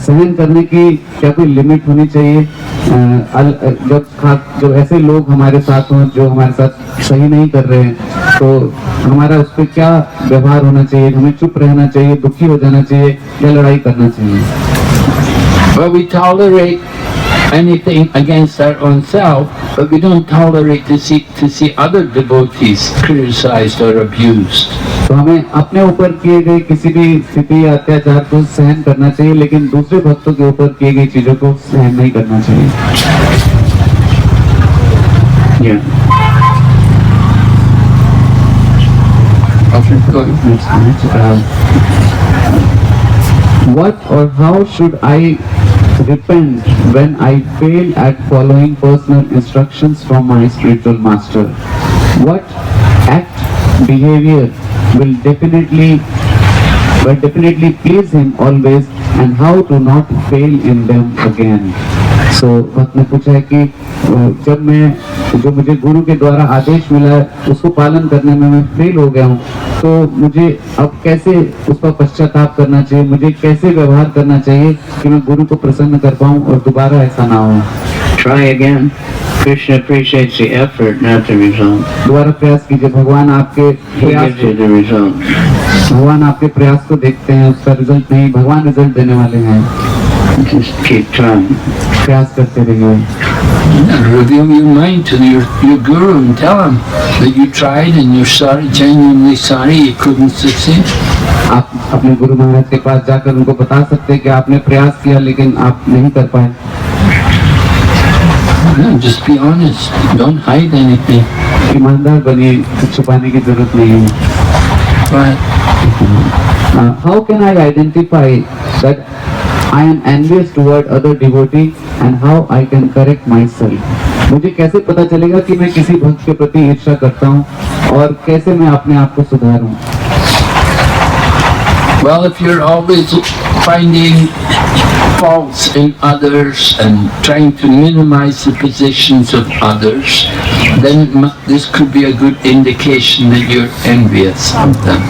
सहन करने की क्या कोई लिमिट होनी चाहिए? जब ऐसे लोग हमारे साथ हों जो हमारे साथ सही नहीं कर रहे हैं तो हमारा उस पर क्या व्यवहार होना चाहिए? हमें चुप रहना चाहिए, दुखी हो जाना चाहिए या लड़ाई करना चाहिए? Well, we tolerate anything against our own self, but we don't tolerate to see other devotees criticized or abused. तो हमें अपने ऊपर किए गए किसी भी स्थिति या अत्याचार को सहन करना चाहिए लेकिन दूसरे भक्तों के ऊपर किए गई चीजों को सहन नहीं करना चाहिए. Yeah. Okay, go ahead. What or how should I repent when I fail at following personal instructions from my spiritual master? What act, behavior will definitely please him always, and how to not fail in them again? So भक्त ने पूछा है कि जब मैं जो मुझे गुरु के द्वारा आदेश मिला है उसको पालन करने में मैं फेल हो गया हूँ, तो मुझे अब कैसे उसका पश्चाताप करना चाहिए, मुझे कैसे व्यवहार करना चाहिए कि मैं गुरु को प्रसन्न कर पाऊँ और दोबारा ऐसा ना हो। Try again. Krishna appreciates the effort, not the result. दोबारा प्रयास कीजिए, भगवान आपके He प्रयास gives you the result. भगवान आपके प्रयास को देखते हैं, उसका रिजल्ट नहीं, भगवान रिजल्ट देने वाले हैं। Just keep trying. प्रयास करते रहिए। Reveal your mind to your guru and tell him that you tried and you're sorry, genuinely sorry you couldn't succeed. आप अपने गुरु महाराज के पास जाकर उनको बता सकते हैं कि आपने प्रयास किया लेकिन आप नहीं कर पाए। No, just be honest. Don't hide anything. ईमानदार बनिए, कुछ छुपाने की जरूरत नहीं है। But How can I identify that I am envious toward other devotee and how I can correct myself? मुझे कैसे पता चलेगा कि मैं किसी भक्त के प्रति ईर्ष्या करता हूँ और कैसे मैं अपने आप को सुधारूं? well, if you're always finding faults in others and trying to minimize the positions of others, then this could be a good indication that you're envious of them.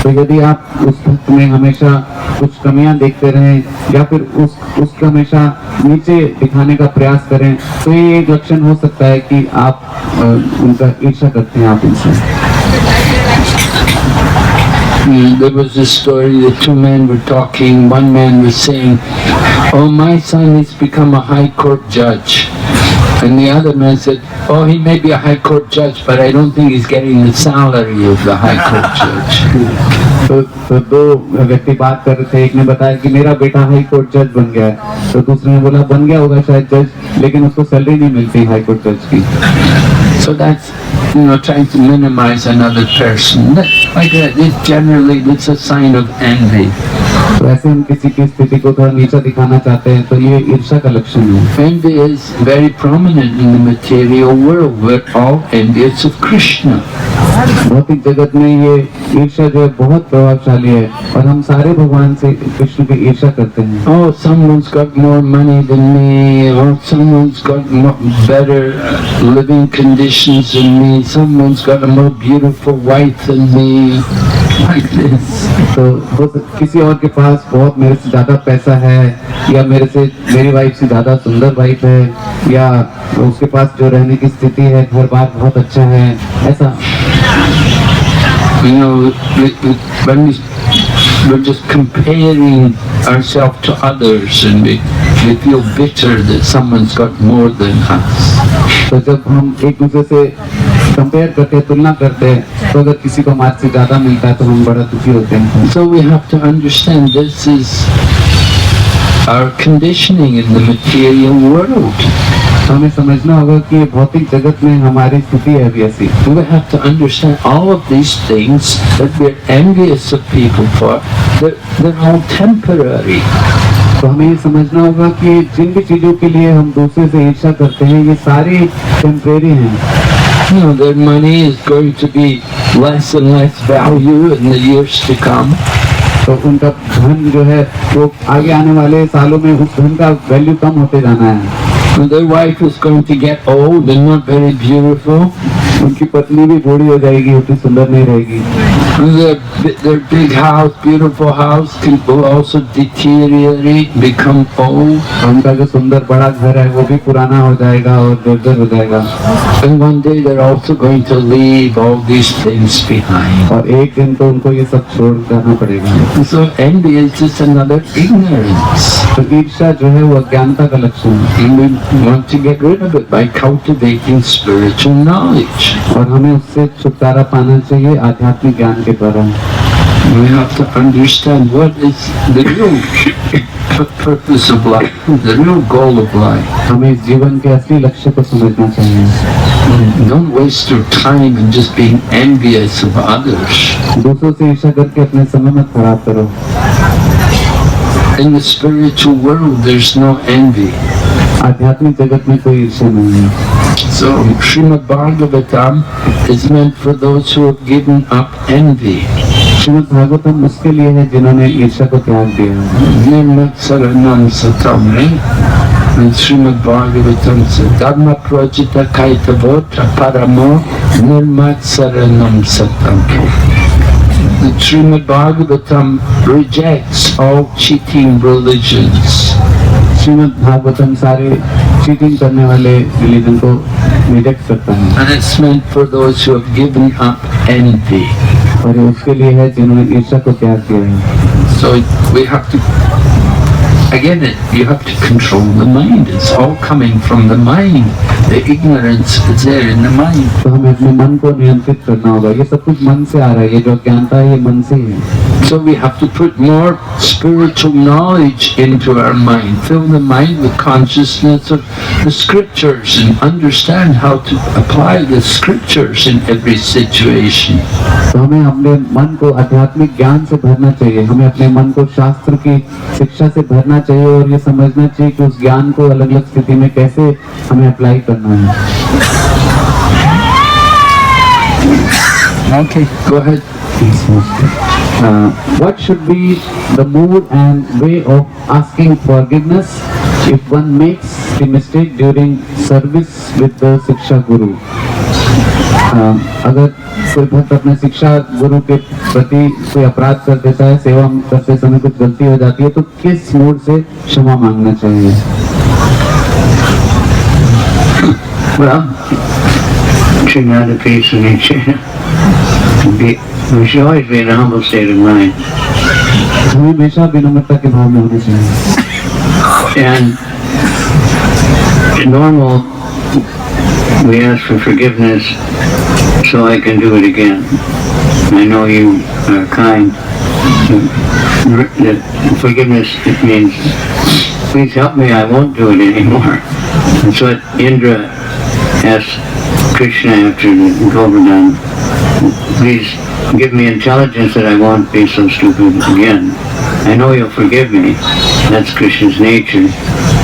तो यदि आप उस भक्त में हमेशा कुछ कमियां देखते रहें या फिर उसका हमेशा नीचे दिखाने का प्रयास करें, तो ये एक लक्षण हो सकता है कि आप उनका ईर्ष्या करते हैं आप उनसे। There was a story that two men were talking. One man was saying, "Oh, my son has become a high court judge." And the other man said, "Oh, he may be a high court judge, but I don't think he's getting the salary of the high court judge." तो दो व्यक्ति बात कर रहे थे, एक ने बताया कि मेरा बेटा हाई कोर्ट जज बन गया है, तो दूसरे ने बोला बन गया होगा शायद जज, लेकिन उसको सैलरी नहीं मिलती हाई कोर्ट जज की। So that's, trying to minimize another person. Like that, it's a sign of envy. तो ऐसे हम किसी की स्थिति को थोड़ा नीचा दिखाना चाहते हैं, तो ये ईर्ष्या का लक्षण है। Envy is very prominent in the material world. We're all envious of Krishna. भौतिक जगत में ये ईर्ष्या जो है बहुत प्रभावशाली है और हम सारे भगवान से कृष्ण की ईर्ष्या करते हैं। Oh, someone's got more money than me, or someone's got better living conditions than me, someone's got a more beautiful wife than me, like this. तो किसी और के पास बहुत मेरे से ज्यादा पैसा है, या मेरी वाइफ से ज्यादा सुंदर वाइफ है, या उसके पास जो रहने की स्थिति है, घर बार बहुत अच्छा है, ऐसा। When we're just comparing ourselves to others and we feel bitter that someone's got more than us. तो जब हम एक दूसरे से कंपेयर करते हैं, तुलना करते हैं, तो अगर किसी को हमारे से ज्यादा मिलता है तो हम बड़ा दुखी होते हैं। So we have to understand this is our conditioning in the material world. हमें समझना होगा कि ये भौतिक जगत में हमारी स्थिति है अभी ऐसी। We have to understand all of these things that we're envious of people for. They're all temporary. तो हमें ये समझना होगा कि जिन भी चीजों के लिए हम दूसरे से ईर्ष्या करते हैं, ये सारी टेम्परेरी हैं। Their money is going to be less and less value in the years to come. तो उनका धन जो है वो आगे आने वाले सालों में उस धन का वैल्यू कम होते जाना है। Their wife is going to get old and not very beautiful. उनकी पत्नी भी बूढ़ी हो जाएगी, उतनी सुंदर नहीं रहेगी। Their big house, beautiful house, will also deteriorate, become old. उनका जो सुंदर बड़ा घर है वो भी पुराना हो जाएगा और जर्जर हो जाएगा। And one day they're also going to leave all these things behind. और एक दिन तो उनको ये सब छोड़ जाना पड़ेगा। So envy is just another ignorance. तो ईर्ष्या जो है वो अज्ञानता का लक्षण है। And we want to get rid of it by cultivating spiritual knowledge. और हमें उससे छुटकारा पाना चाहिए आध्यात्मिक ज्ञान के द्वारा। We have to understand what is the real purpose of life, the real goal of life. हमें इस जीवन के असली लक्ष्य को समझना चाहिए। Don't waste your time in just being envious of others. दूसरों से ईर्ष्या करके अपने समय मत खराब करो। In the spiritual world, there's no envy. आध्यात्मिक जगत में कोई ईर्ष्या नहीं है। So, Srimad Bhagavatam is meant for those who have given up envy. Shrimad Bhagavatam उसके लिए है जिन्होंने ईर्ष्या को त्याग दिया। Nirmatsaranam satam, right? And Srimad Bhagavatam says, Dharma projita kaitavota paramo nirmatsaranam satam. The Srimad Bhagavatam rejects all cheating religions. Shrimad Bhagavatam सारे cheating करने वाले रिलीजन को रिजेक्ट करता है And it's meant for those who have given up envy. और ये उसके लिए है जिन्होंने ईर्ष्या को त्याग किया है So we have to, again, you have to control the mind. It's all coming from the mind. The ignorance is there in the mind. तो हमें अपने मन को नियंत्रित करना होगा ये सब कुछ मन से आ रहा है ये जो अज्ञानता है ये मन से ही है So we have to put more spiritual knowledge into our mind. Fill the mind with consciousness of the scriptures and understand how to apply the scriptures in every situation. तो हमें अपने मन को आध्यात्मिक ज्ञान से भरना चाहिए हमें अपने मन को शास्त्र की शिक्षा से भरना चाहिए और ये समझना चाहिए कि उस ज्ञान को अलग अलग स्थिति में कैसे हमें अप्लाई करना है Okay, go ahead. What should be the mood and way of asking forgiveness if one makes the mistake during service with the Shiksha Guru? अगर कोई भक्त अपने शिक्षा गुरु के प्रति कोई अपराध कर देता है सेवा करते समय कुछ गलती हो जाती है तो किस मूड से क्षमा मांगना चाहिए Well, Srimad peace and nature. We should always be in a humble state of mind. हमें हमेशा विनम्रता के भाव में होना चाहिए And normal, we ask for forgiveness so I can do it again. I know you are kind. That forgiveness, it means, please help me, I won't do it anymore. That's what Indra asked Krishna after the Govardhan. Please give me intelligence that I won't be so stupid again. I know you'll forgive me. That's Krishna's nature.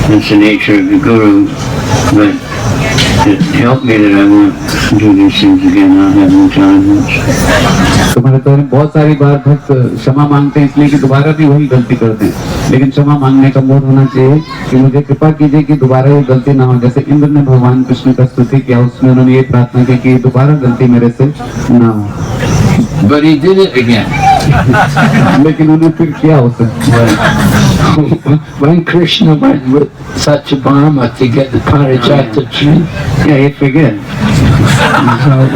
That's the nature of the Guru. But help me that I won't do these things again. I'll have intelligence. तुम्हारे तो बहुत सारी बार भक्त क्षमा मांगते हैं इसलिए कि दोबारा भी वही गलती करते हैं लेकिन क्षमा मांगने का मूड होना चाहिए कि मुझे कृपा कीजिए कि दोबारा ये गलती ना हो जैसे इंद्र ने भगवान कृष्ण का स्तुति किया उसमें उन्होंने ये प्रार्थना की कि दोबारा गलती मेरे से ना हो But he did it again. लेकिन उन्होंने फिर किया उसे When Krishna went with Satyabhama to get the Parijata tree, Yeah, he forget.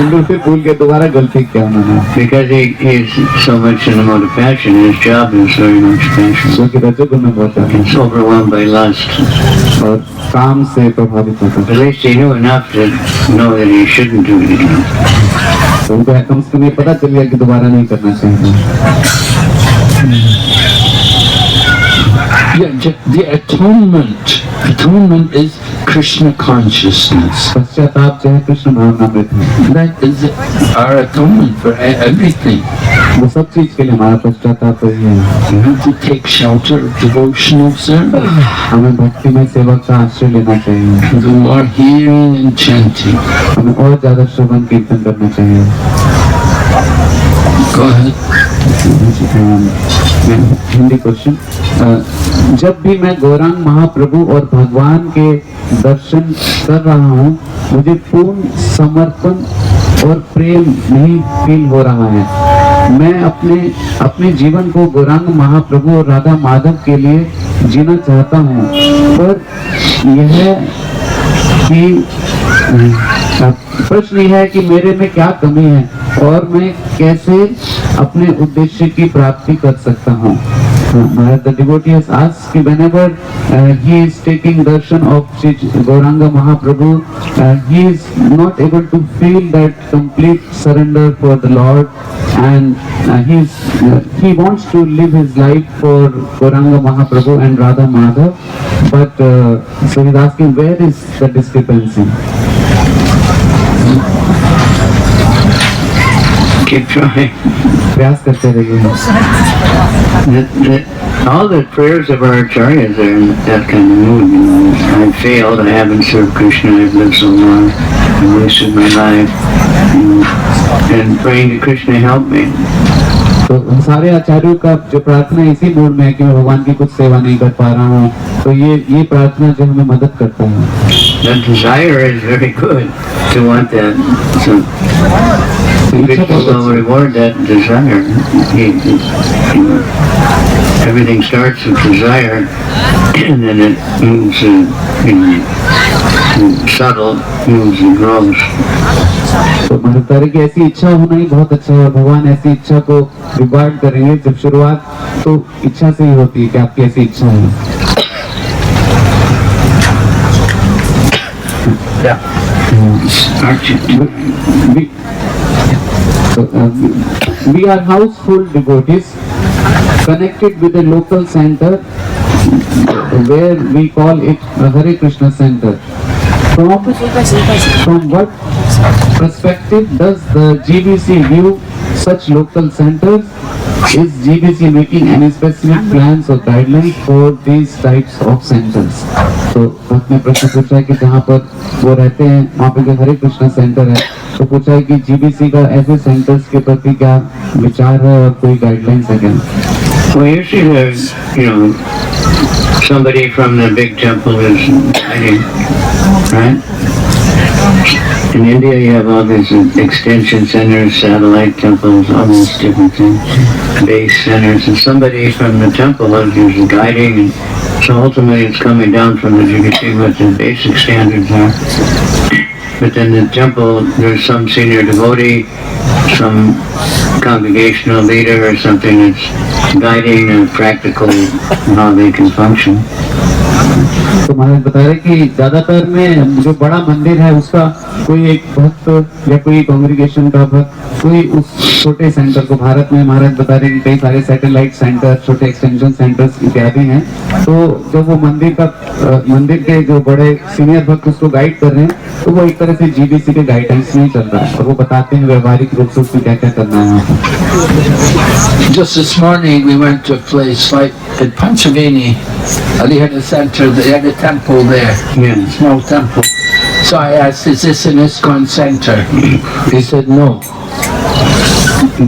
Indra फिर भूल के दोबारा गलती किया उन्होंने Because he's so much in the mode of passion. His job is very much passion. क्योंकि रजोगुण में बहुत ज्यादा He's overwhelmed by lust. और काम से प्रभावित होता At least he knew enough to know that he shouldn't do it again. तो उनको कम से कम ये पता चल गया कि दोबारा नहीं करना चाहिए the atonement. Atonement is Krishna consciousness. पश्चाताप जो है कृष्ण भावनामृत है That is our atonement for everything. वो सब चीज के लिए हमारा पश्चाताप ही है You have to take shelter of devotional service. हमें भक्ति में सेवक का आश्रय लेना चाहिए Do more hearing and chanting. हमें और ज्यादा श्रवण कीर्तन करना चाहिए Go ahead. हिंदी क्वेश्चन जब भी मैं गौरांग महाप्रभु और भगवान के दर्शन कर रहा हूँ मुझे पूर्ण समर्पण और प्रेम नहीं फील हो रहा है मैं अपने जीवन को गौरांग महाप्रभु और राधा माधव के लिए जीना चाहता हूँ पर यह कि प्रश्न यह है कि मेरे में क्या कमी है और मैं कैसे अपने उद्देश्य की प्राप्ति कर सकता हूँ The devotee has asked whenever he is taking darshan of Shri Gauranga Mahaprabhu, he is not able to feel that complete surrender for the Lord, and he wants to live his life for Gauranga Mahaprabhu and Radha Madhav, but so he is asking where is the discrepancy? Keep trying. प्रयास करते रहिए All the prayers of our acharyas are in that kind of mood. You know, I've failed. I haven't served Krishna. I've lived so long. I wasted my life. You know, and praying to Krishna, help me. तो उन सारे आचार्यों का जो प्रार्थना इसी mood में है कि मैं भगवान की कुछ सेवा नहीं कर पा रहा हूँ, तो ये प्रार्थना जो हमें मदद करता है. The desire is very good to want that. So Krishna will reward that desire. Everything starts with desire, and then it moves, subtle, moves and grows. तो मतलब की ऐसी इच्छा होना ही बहुत अच्छा है, और भगवान ऐसी इच्छा को रिवार्ड करेंगे. जब शुरुआत तो इच्छा से ही होती है कि आपकी ऐसी इच्छा है. We are household devotees connected with a local center where we call it a Hare Krishna center. From what perspective does the GBC view such local centers? Is GBC making any specific plans or guidelines for these types of centers? तो भक्त ने प्रश्न पूछा है कि जहाँ पर वो रहते हैं वहाँ पे जो हरे कृष्णा सेंटर है, तो पूछा है कि जीबीसी का ऐसे सेंटर्स के प्रति क्या विचार है और कोई गाइडलाइंस है क्या? Well, usually there's, somebody from the big temple is guiding, right? In India, you have all these extension centers, satellite temples, all these different things, base centers, and somebody from the temple is usually guiding, and so ultimately it's coming down from the GBC what the basic standards are. But then the temple, there's some senior devotee, some congregational leader or something that's guiding and practical how they can function. तो महाराज बता रहे कि ज्यादातर में जो बड़ा मंदिर है उसका कोई एक भक्त या कोई कांग्रीगेशन का भक्त कोई उस छोटे सेंटर को, भारत में महाराज बता रहे कि कई सारे सैटेलाइट सेंटर, छोटे एक्सटेंशन सेंटर्स इत्यादि हैं, तो जब वो मंदिर के जो बड़े सीनियर भक्त उसको गाइड कर रहे हैं, तो वो एक तरह से जीबीसी के गाइडेंस में ही चल रहा है, और वो बताते हैं व्यवहारिक रूप से उसको क्या क्या करना है. Just this morning we went to a place like in Panchavini, they had a center, they had a temple there, Yeah. small temple. So I asked, is this an ISKCON center? He said no.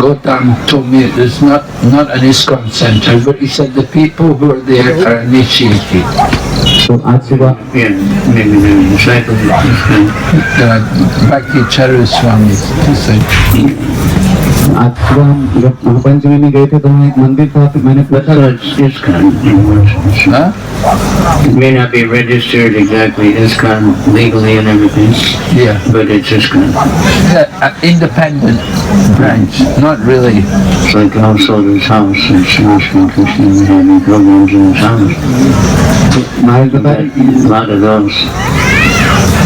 Gautam told me it's not an ISKCON center, but he said the people who are there are initiated. तो आज सुबह Yeah, maybe the disciples of this kind. Bhakti Charu Swami said. आज सुबह हम जब महापंचमी गए थे तो वहाँ एक मंदिर था, फिर मैंने पूछा It's kind. Huh? It may not be registered exactly ISKCON legally and everything, Yeah. but it's ISKCON. Independent branch, not really. It's like the householder's house. It's ISKCON Krishna having programs in his house. महाराज बता रहे कि A lot of those.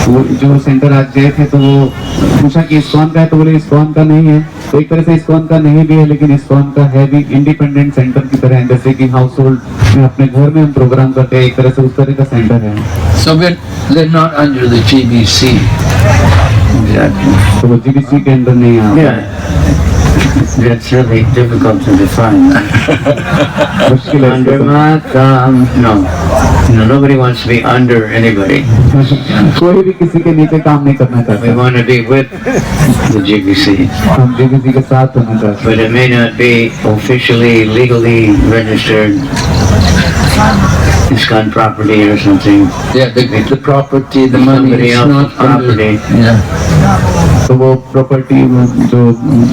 वो जो centre आज गए थे तो वो पूछा कि इस्कॉन का है, तो बोले इस्कॉन का नहीं है. तो एक तरह से इस्कॉन का नहीं भी है, लेकिन इस्कॉन का है भी इंडिपेंडेंट सेंटर की तरह है, जैसे कि हाउस होल्ड में अपने घर में हम प्रोग्राम करते हैं, एक तरह से उस तरह का सेंटर है. So they're not under the GBC. Exactly. तो वो जीबीसी के अंदर नहीं आ Yeah. That's really difficult to define. मुश्किल है Under Matam. No. Nobody wants to be under anybody. कोई भी किसी के नीचे काम नहीं करना We चाहता, want to be with the GBC. हम जीबीसी के साथ होना चाहते हैं. But it may not be officially, legally registered ISKCON property or something. Yeah, the property, the money Somebody is else's not under. property. Yeah. तो वो property जो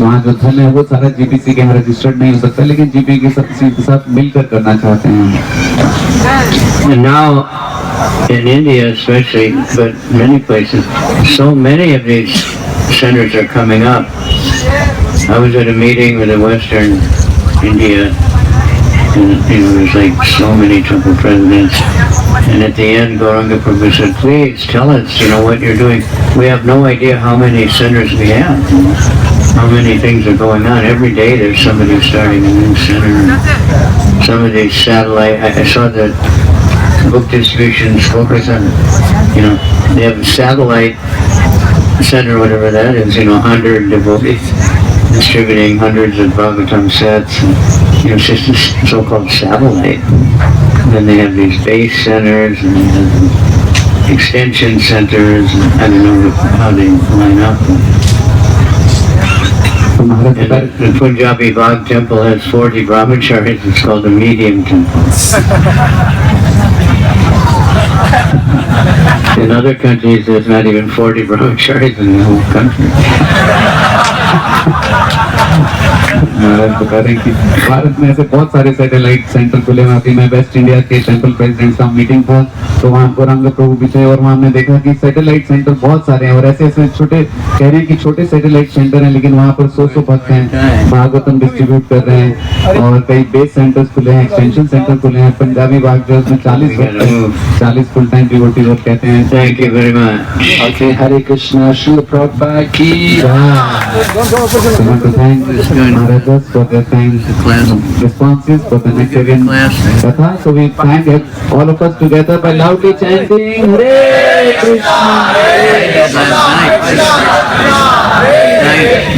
वहाँ जो धन है वो सारा जीबीसी के यहाँ रजिस्टर्ड नहीं हो सकता, लेकिन जीबीसी के साथ मिलकर करना चाहते हैं. And now, in India especially, but many places, so many of these centers are coming up. I was at a meeting with a Western India, and there's like so many temple presidents. And at the end, Gauranga Prabhu said, please tell us, what you're doing. We have no idea how many centers we have, how many things are going on. Every day there's somebody starting a new center. Some of these satellite, I saw that book distributions focus on, they have a satellite center, whatever that is, 100 devotees distributing hundreds of Bhagavatam sets, and, it's just a so-called satellite. And then they have these base centers, and they have extension centers, and I don't know how they line up. तो महाराज And the Punjabi Bagh temple has 40 brahmacharis. It's called the medium temple. In other countries, there's not even 40 brahmacharis in the whole country. महाराज बता रहे हैं कि भारत में ऐसे बहुत सारे satellite centre खुले हैं। अभी मैं वेस्ट इंडिया के टेंपल प्रेसिडेंट का मीटिंग था, तो वहाँ गौरांग प्रभु भी थे और वहाँ हमने देखा कि सैटेलाइट सेंटर बहुत सारे हैं और ऐसे ऐसे छोटे, कह रहे हैं कि छोटे सैटेलाइट सेंटर हैं, लेकिन वहाँ पर 100 भक्त हैं, भागवतम डिस्ट्रीब्यूट कर रहे हैं और कई बेस सेंटर्स खुले हैं, एक्सटेंशन सेंटर खुले हैं। पंजाबी बाग जो है उसमें 40 फुल टाइम डिवोटीज और कहते हैं Thank you very much. Okay, Hare Krishna, Srila Prabhupada ki. I want to thank Maharajas for their kind responses for the Nectarian Katha. So we thank all of us together by loudly chanting Hare Krishna.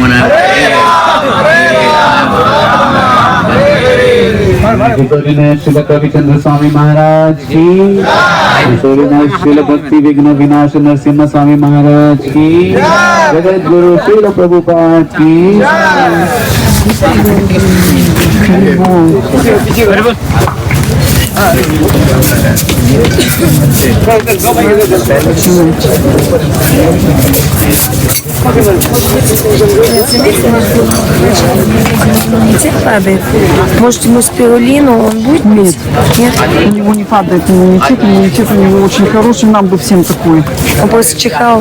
When Srila Kavichandra Swami Maharaj की, श्रील भक्ति विघ्न विनाश नरसिम्हा स्वामी महाराज की, जगत गुरु श्रील प्रभुपाद की। Иммунитет падает. Может, ему спирулину, он будет? Нет. Нет? У него не падает иммунитет у него очень хороший, нам бы всем такой. Он просто чихал.